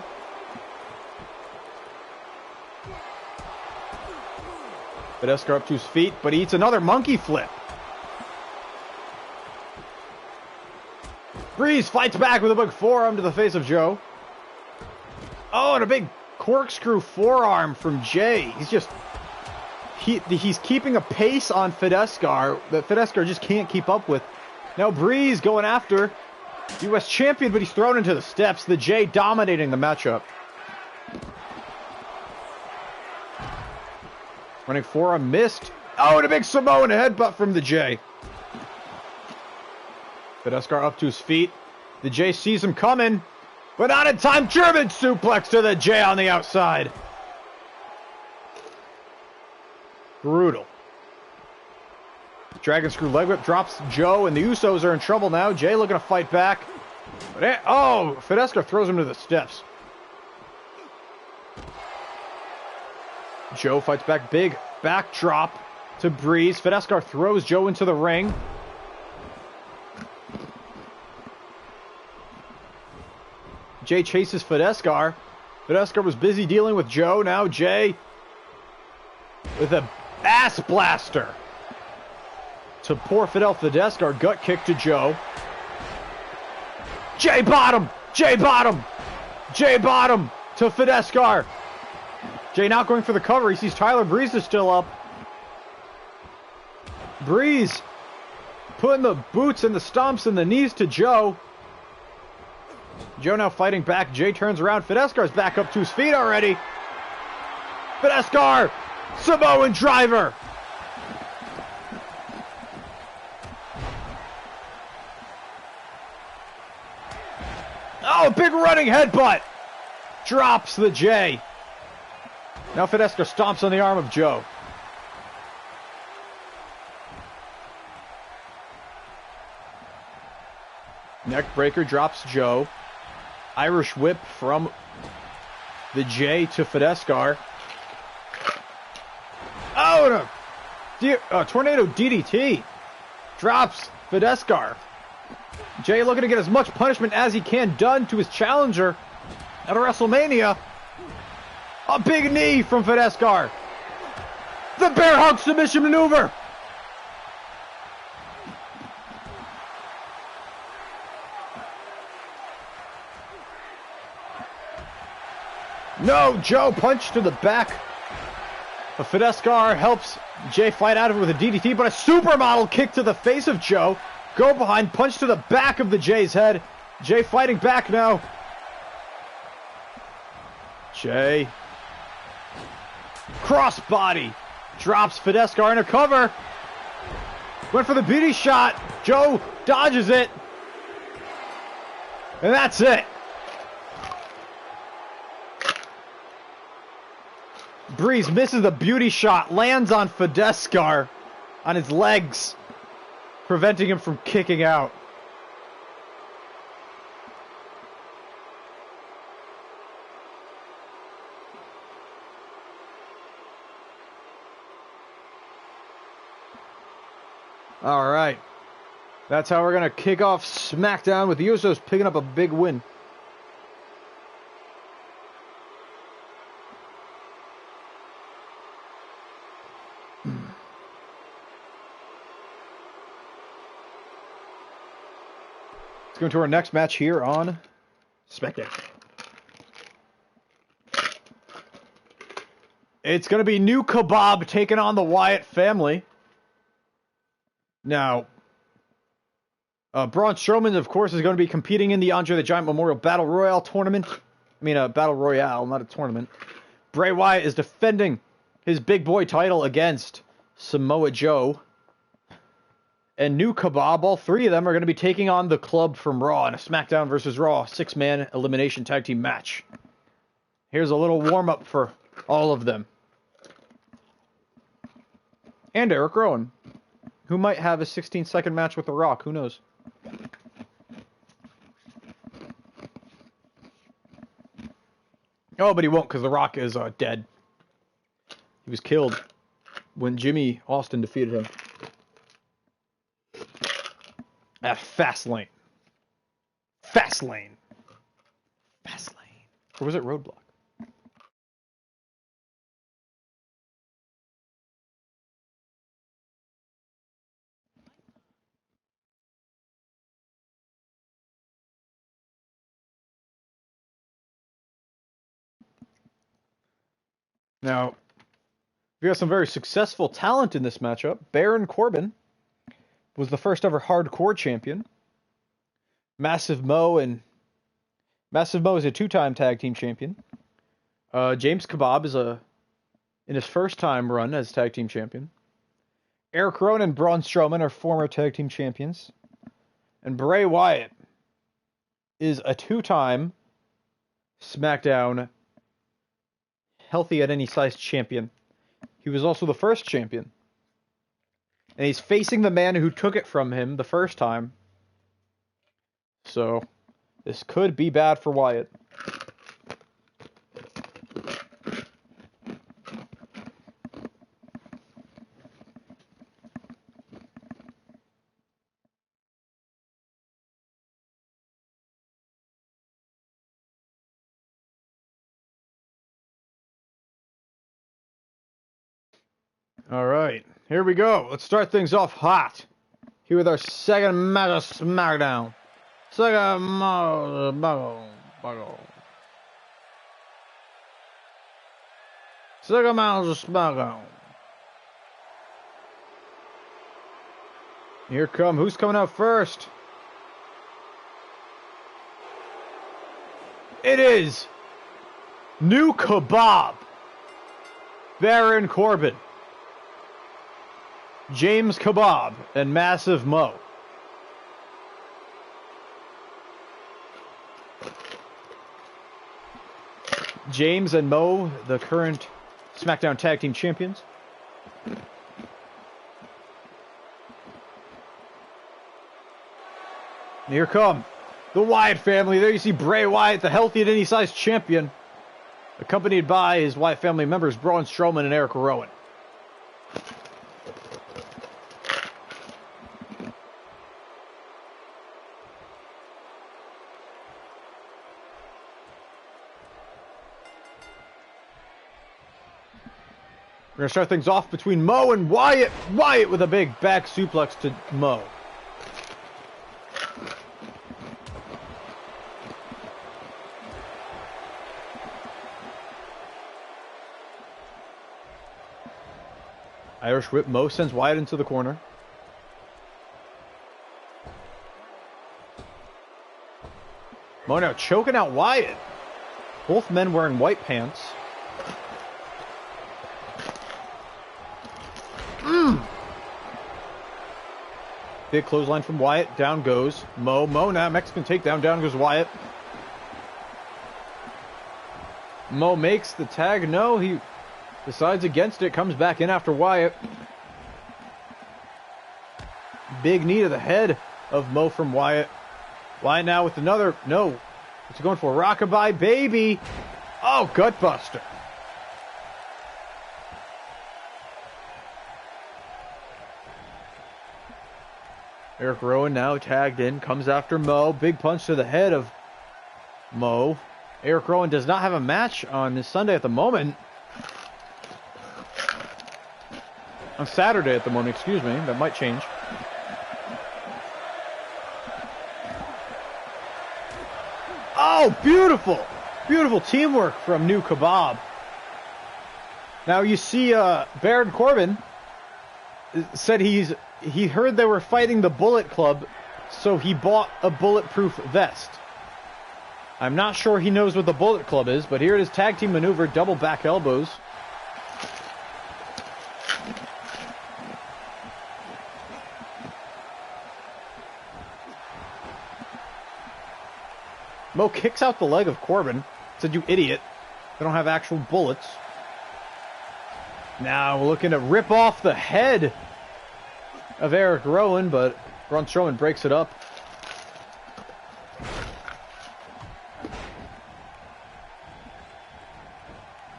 Fidescar up to his feet, but he eats another monkey flip. Breeze fights back with a big forearm to the face of Joe. Oh, and a big corkscrew forearm from Jay. He's keeping a pace on Fidescar that Fidescar just can't keep up with. Now Breeze going after U.S. champion, but he's thrown into the steps. The Jay dominating the matchup. Running forearm missed. Oh, and a big Samoan headbutt from the Jay. Fidescar up to his feet. The Jay sees him coming, but not in time. German suplex to the Jay on the outside. Brutal. Dragon screw leg whip drops Joe, and the Usos are in trouble now. Jay looking to fight back. But oh, Fidescar throws him to the steps. Joe fights back, big backdrop to Breeze. Fidescar throws Joe into the ring. Jay chases Fidescar. Fidescar was busy dealing with Joe. Now Jay with a ass blaster to poor Fidescar. Gut kick to Joe. Jay bottom. Jay bottom to Fidescar. Jay not going for the cover. He sees Tyler Breeze is still up. Breeze putting the boots and the stomps and the knees to Joe. Joe now fighting back. Jay turns around. Fidescar's back up to his feet already. Fidescar! Samoan driver! Oh, big running headbutt! Drops the J. Now Fidescar stomps on the arm of Joe. Neck breaker drops Joe. Irish whip from the J to Fidescar. Oh, no. Tornado DDT. Drops Fidescar. Jay looking to get as much punishment as he can done to his challenger at WrestleMania. A big knee from Fidescar. The bear hug submission maneuver. No, Joe punch to the back. A Fidescar helps Jay fight out of it with a DDT, but a supermodel kick to the face of Joe. Go behind, punch to the back of the Jay's head. Jay fighting back now. Jay. Crossbody. Drops Fidescar in a cover. Went for the beauty shot. Joe dodges it. And that's it. Breeze misses the beauty shot. Lands on Fidescar on his legs, preventing him from kicking out. All right. That's how we're going to kick off SmackDown with the Usos picking up a big win. Let's go to our next match here on SmackDown. It's going to be New Kebab taking on the Wyatt family. Now, Braun Strowman, of course, is going to be competing in the Andre the Giant Memorial Battle Royale tournament. I mean, a Battle Royale, not a tournament. Bray Wyatt is defending his big boy title against Samoa Joe. And New Kebab, all three of them are going to be taking on the Club from Raw in a SmackDown vs. Raw 6-man elimination tag team match. Here's a little warm-up for all of them. And Eric Rowan, who might have a 16-second match with The Rock. Who knows? Oh, but he won't because The Rock is dead. He was killed when Jimmy Austin defeated him. At Fastlane. Fastlane. Fastlane. Or was it Roadblock? Now, we got some very successful talent in this matchup. Baron Corbin was the first ever hardcore champion. Massive Mo is a two-time tag team champion. James Kebab is in his first time run as tag team champion. Eric Rowan and Braun Strowman are former tag team champions. And Bray Wyatt is a two-time SmackDown healthy at any size champion. He was also the first champion. And he's facing the man who took it from him the first time. So, this could be bad for Wyatt. All right, here we go. Let's start things off hot. Here with our second match of SmackDown. Second match of SmackDown. Second Miles of SmackDown. Here come. Who's coming out first? It is New Kebab, Baron Corbin, James Kebab, and Massive Mo. James and Mo, the current SmackDown Tag Team Champions. And here come the Wyatt family. There you see Bray Wyatt, the healthy at any size champion, accompanied by his Wyatt family members, Braun Strowman and Eric Rowan. We're going to start things off between Mo and Wyatt. Wyatt with a big back suplex to Mo. Irish whip. Mo sends Wyatt into the corner. Mo now choking out Wyatt. Both men wearing white pants. Big clothesline from Wyatt. Down goes Mo. Mo now Mexican takedown. Down goes Wyatt. Mo makes the tag. No, he decides against it. Comes back in after Wyatt. Big knee to the head of Mo from Wyatt. Wyatt now with another. No. What's he going for? Rockabye baby. Oh, gutbuster. Eric Rowan now tagged in, comes after Mo. Big punch to the head of Mo. Eric Rowan does not have a match on this Sunday at the moment. On Saturday at the moment, excuse me. That might change. Oh, beautiful. Beautiful teamwork from New Kebab. Now you see Baron Corbin said he heard they were fighting the Bullet Club, so he bought a bulletproof vest. I'm not sure he knows what the Bullet Club is, but here it is, tag team maneuver, double back elbows. Mo kicks out the leg of Corbin. Said, you idiot. They don't have actual bullets. Now we're looking to rip off the head of Eric Rowan, but Braun Strowman breaks it up.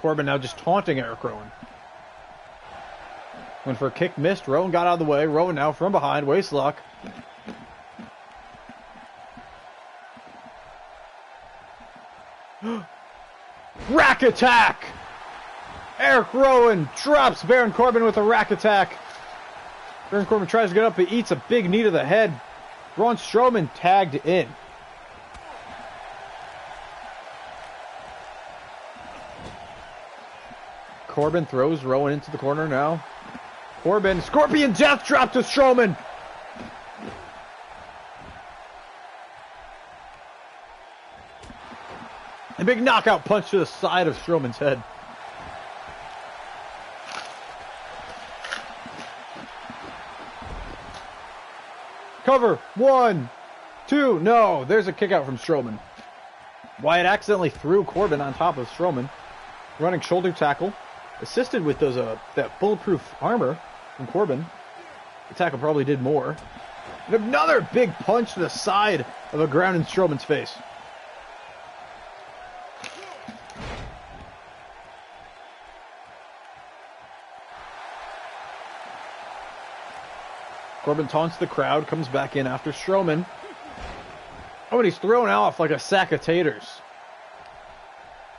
Corbin now just taunting Eric Rowan. Went for a kick, missed. Rowan got out of the way. Rowan now from behind, waist lock. Rack attack! Eric Rowan drops Baron Corbin with a rack attack. Baron Corbin tries to get up, but eats a big knee to the head. Braun Strowman tagged in. Corbin throws Rowan into the corner now. Corbin, Scorpion Death drop to Strowman. A big knockout punch to the side of Strowman's head. Cover. 1, 2. No, there's a kick out from Strowman. Wyatt accidentally threw Corbin on top of Strowman. Running shoulder tackle. Assisted with those that bulletproof armor from Corbin. The tackle probably did more. And another big punch to the side of a ground in Strowman's face. Corbin taunts the crowd, comes back in after Strowman. Oh, and he's thrown off like a sack of taters.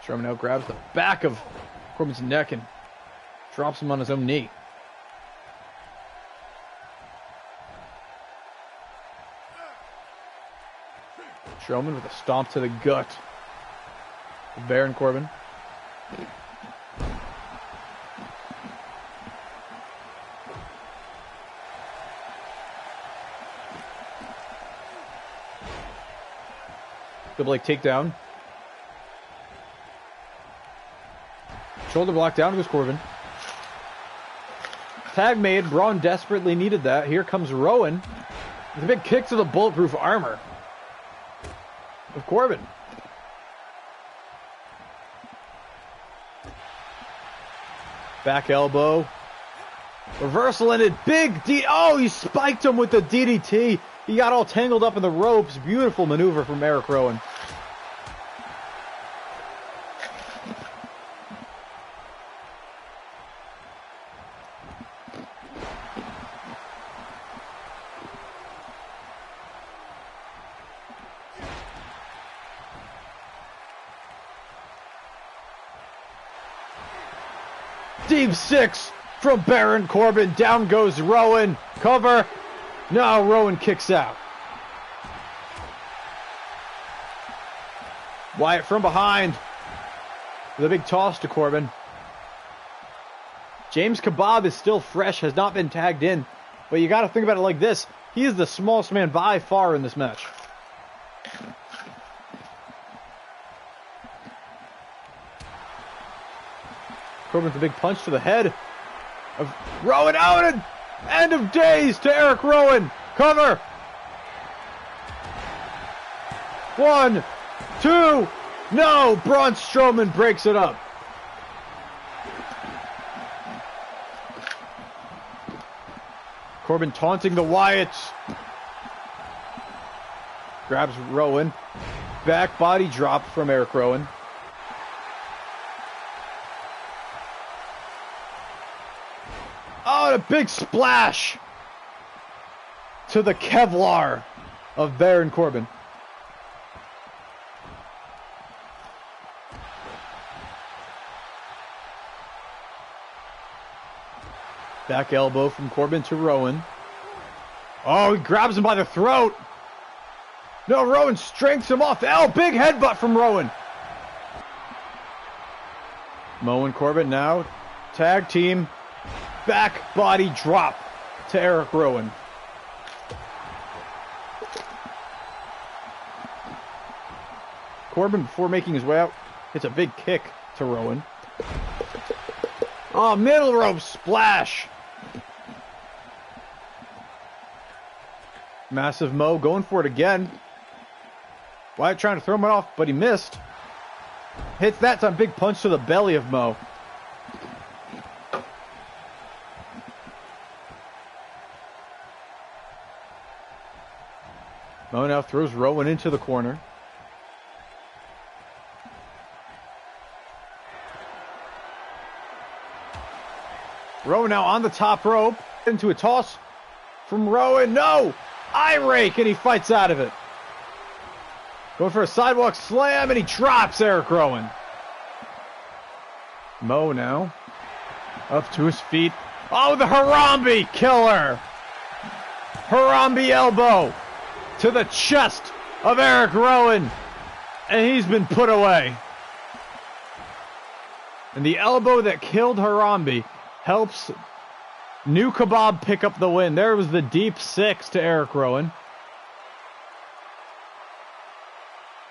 Strowman now grabs the back of Corbin's neck and drops him on his own knee. Strowman with a stomp to the gut of Baron Corbin. Double leg takedown. Shoulder block down goes Corbin. Tag made. Braun desperately needed that. Here comes Rowan. With a big kick to the bulletproof armor of Corbin. Back elbow. Reversal ended. Big D. Oh, he spiked him with the DDT. He got all tangled up in the ropes. Beautiful maneuver from Eric Rowan. Deep six from Baron Corbin. Down goes Rowan. Cover. No, Rowan kicks out. Wyatt from behind. With a big toss to Corbin. James Kebab is still fresh, has not been tagged in. But you got to think about it like this. He is the smallest man by far in this match. Corbin with a big punch to the head of Rowan. Out and end of days to Eric Rowan. Cover. 1, 2. No. Braun Strowman breaks it up. Corbin taunting the Wyatts. Grabs Rowan. Back body drop from Eric Rowan. Oh, and a big splash to the Kevlar of Baron Corbin. Back elbow from Corbin to Rowan. Oh, he grabs him by the throat. No, Rowan strengths him off. Oh, big headbutt from Rowan. Mo and Corbin now tag team. Back body drop to Eric Rowan. Corbin, before making his way out, hits a big kick to Rowan. Oh, middle rope splash. Massive Mo going for it again. Wyatt trying to throw him off, but he missed. Hits that time, big punch to the belly of Mo. Mo now throws Rowan into the corner. Rowan now on the top rope. Into a toss from Rowan. No! Eye rake, and he fights out of it. Going for a sidewalk slam, and he drops Eric Rowan. Mo now up to his feet. Oh, the Harambe killer! Harambe elbow to the chest of Eric Rowan, and he's been put away. And the elbow that killed Harambe helps New Kebab pick up the win. There was the deep six to Eric Rowan.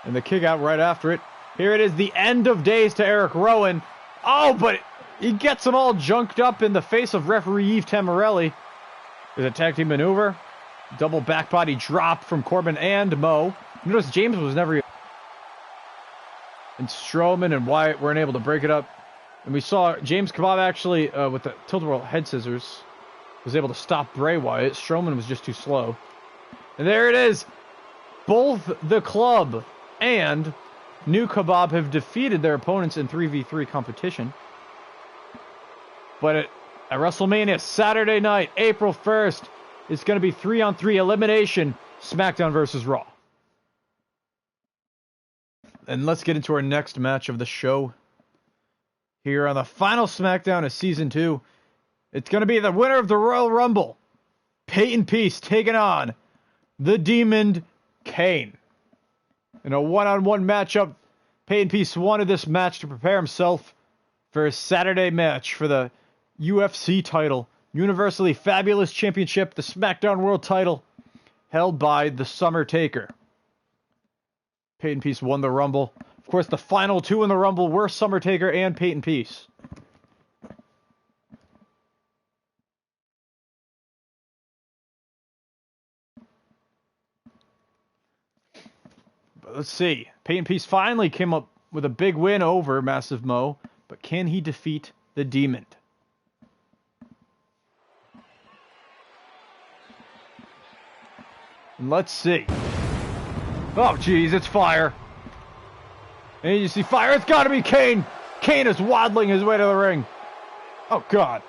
And the kick out right after it. Here it is, the end of days to Eric Rowan. Oh, but he gets them all junked up in the face of referee Yves Tamarelli. There's a tag team maneuver. Double back body drop from Corbin and Mo. Notice James was never... And Strowman and Wyatt weren't able to break it up. And we saw James Kebab actually, with the tilt-a-whirl head scissors, was able to stop Bray Wyatt. Strowman was just too slow. And there it is. Both the club and New Kebab have defeated their opponents in 3v3 competition. But at WrestleMania Saturday night, April 1st, it's going to be 3-on-3 elimination, SmackDown versus Raw. And let's get into our next match of the show. Here on the final SmackDown of Season 2, it's going to be the winner of the Royal Rumble, Peyton Peace, taking on the Demon Kane. In a one-on-one matchup, Peyton Peace wanted this match to prepare himself for his Saturday match for the UFC title, Universally Fabulous Championship, the SmackDown World title, held by the Summer Taker. Peyton Peace won the Rumble. Of course, the final two in the Rumble were Summer Taker and Peyton Peace. But let's see. Peyton Peace finally came up with a big win over Massive Mo, but can he defeat the Demon? And let's see. Oh, jeez, it's fire. And you see fire. It's got to be Kane. Kane is waddling his way to the ring. Oh, God.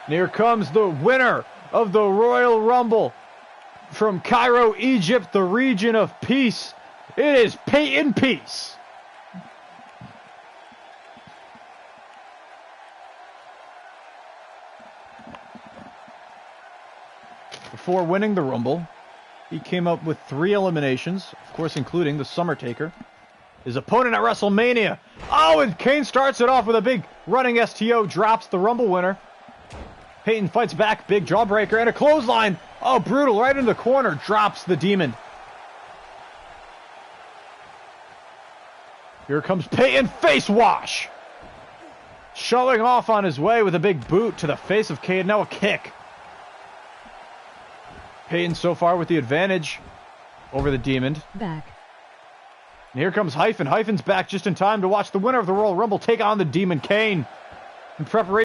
And here comes the winner of the Royal Rumble from Cairo, Egypt, the region of peace. It is Peyton Peace. Before winning the Rumble, he came up with 3 eliminations, of course including the Summer Taker. His opponent at WrestleMania. Oh, and Kane starts it off with a big running STO, drops the Rumble winner. Peyton fights back, big jawbreaker, and a clothesline. Oh, brutal, right in the corner, drops the Demon. Here comes Peyton, face wash. Showing off on his way with a big boot to the face of Kane, now a kick. Peyton so far with the advantage over the Demon. Back. And here comes Hyphen. Hyphen's back just in time to watch the winner of the Royal Rumble take on the Demon Kane. In preparation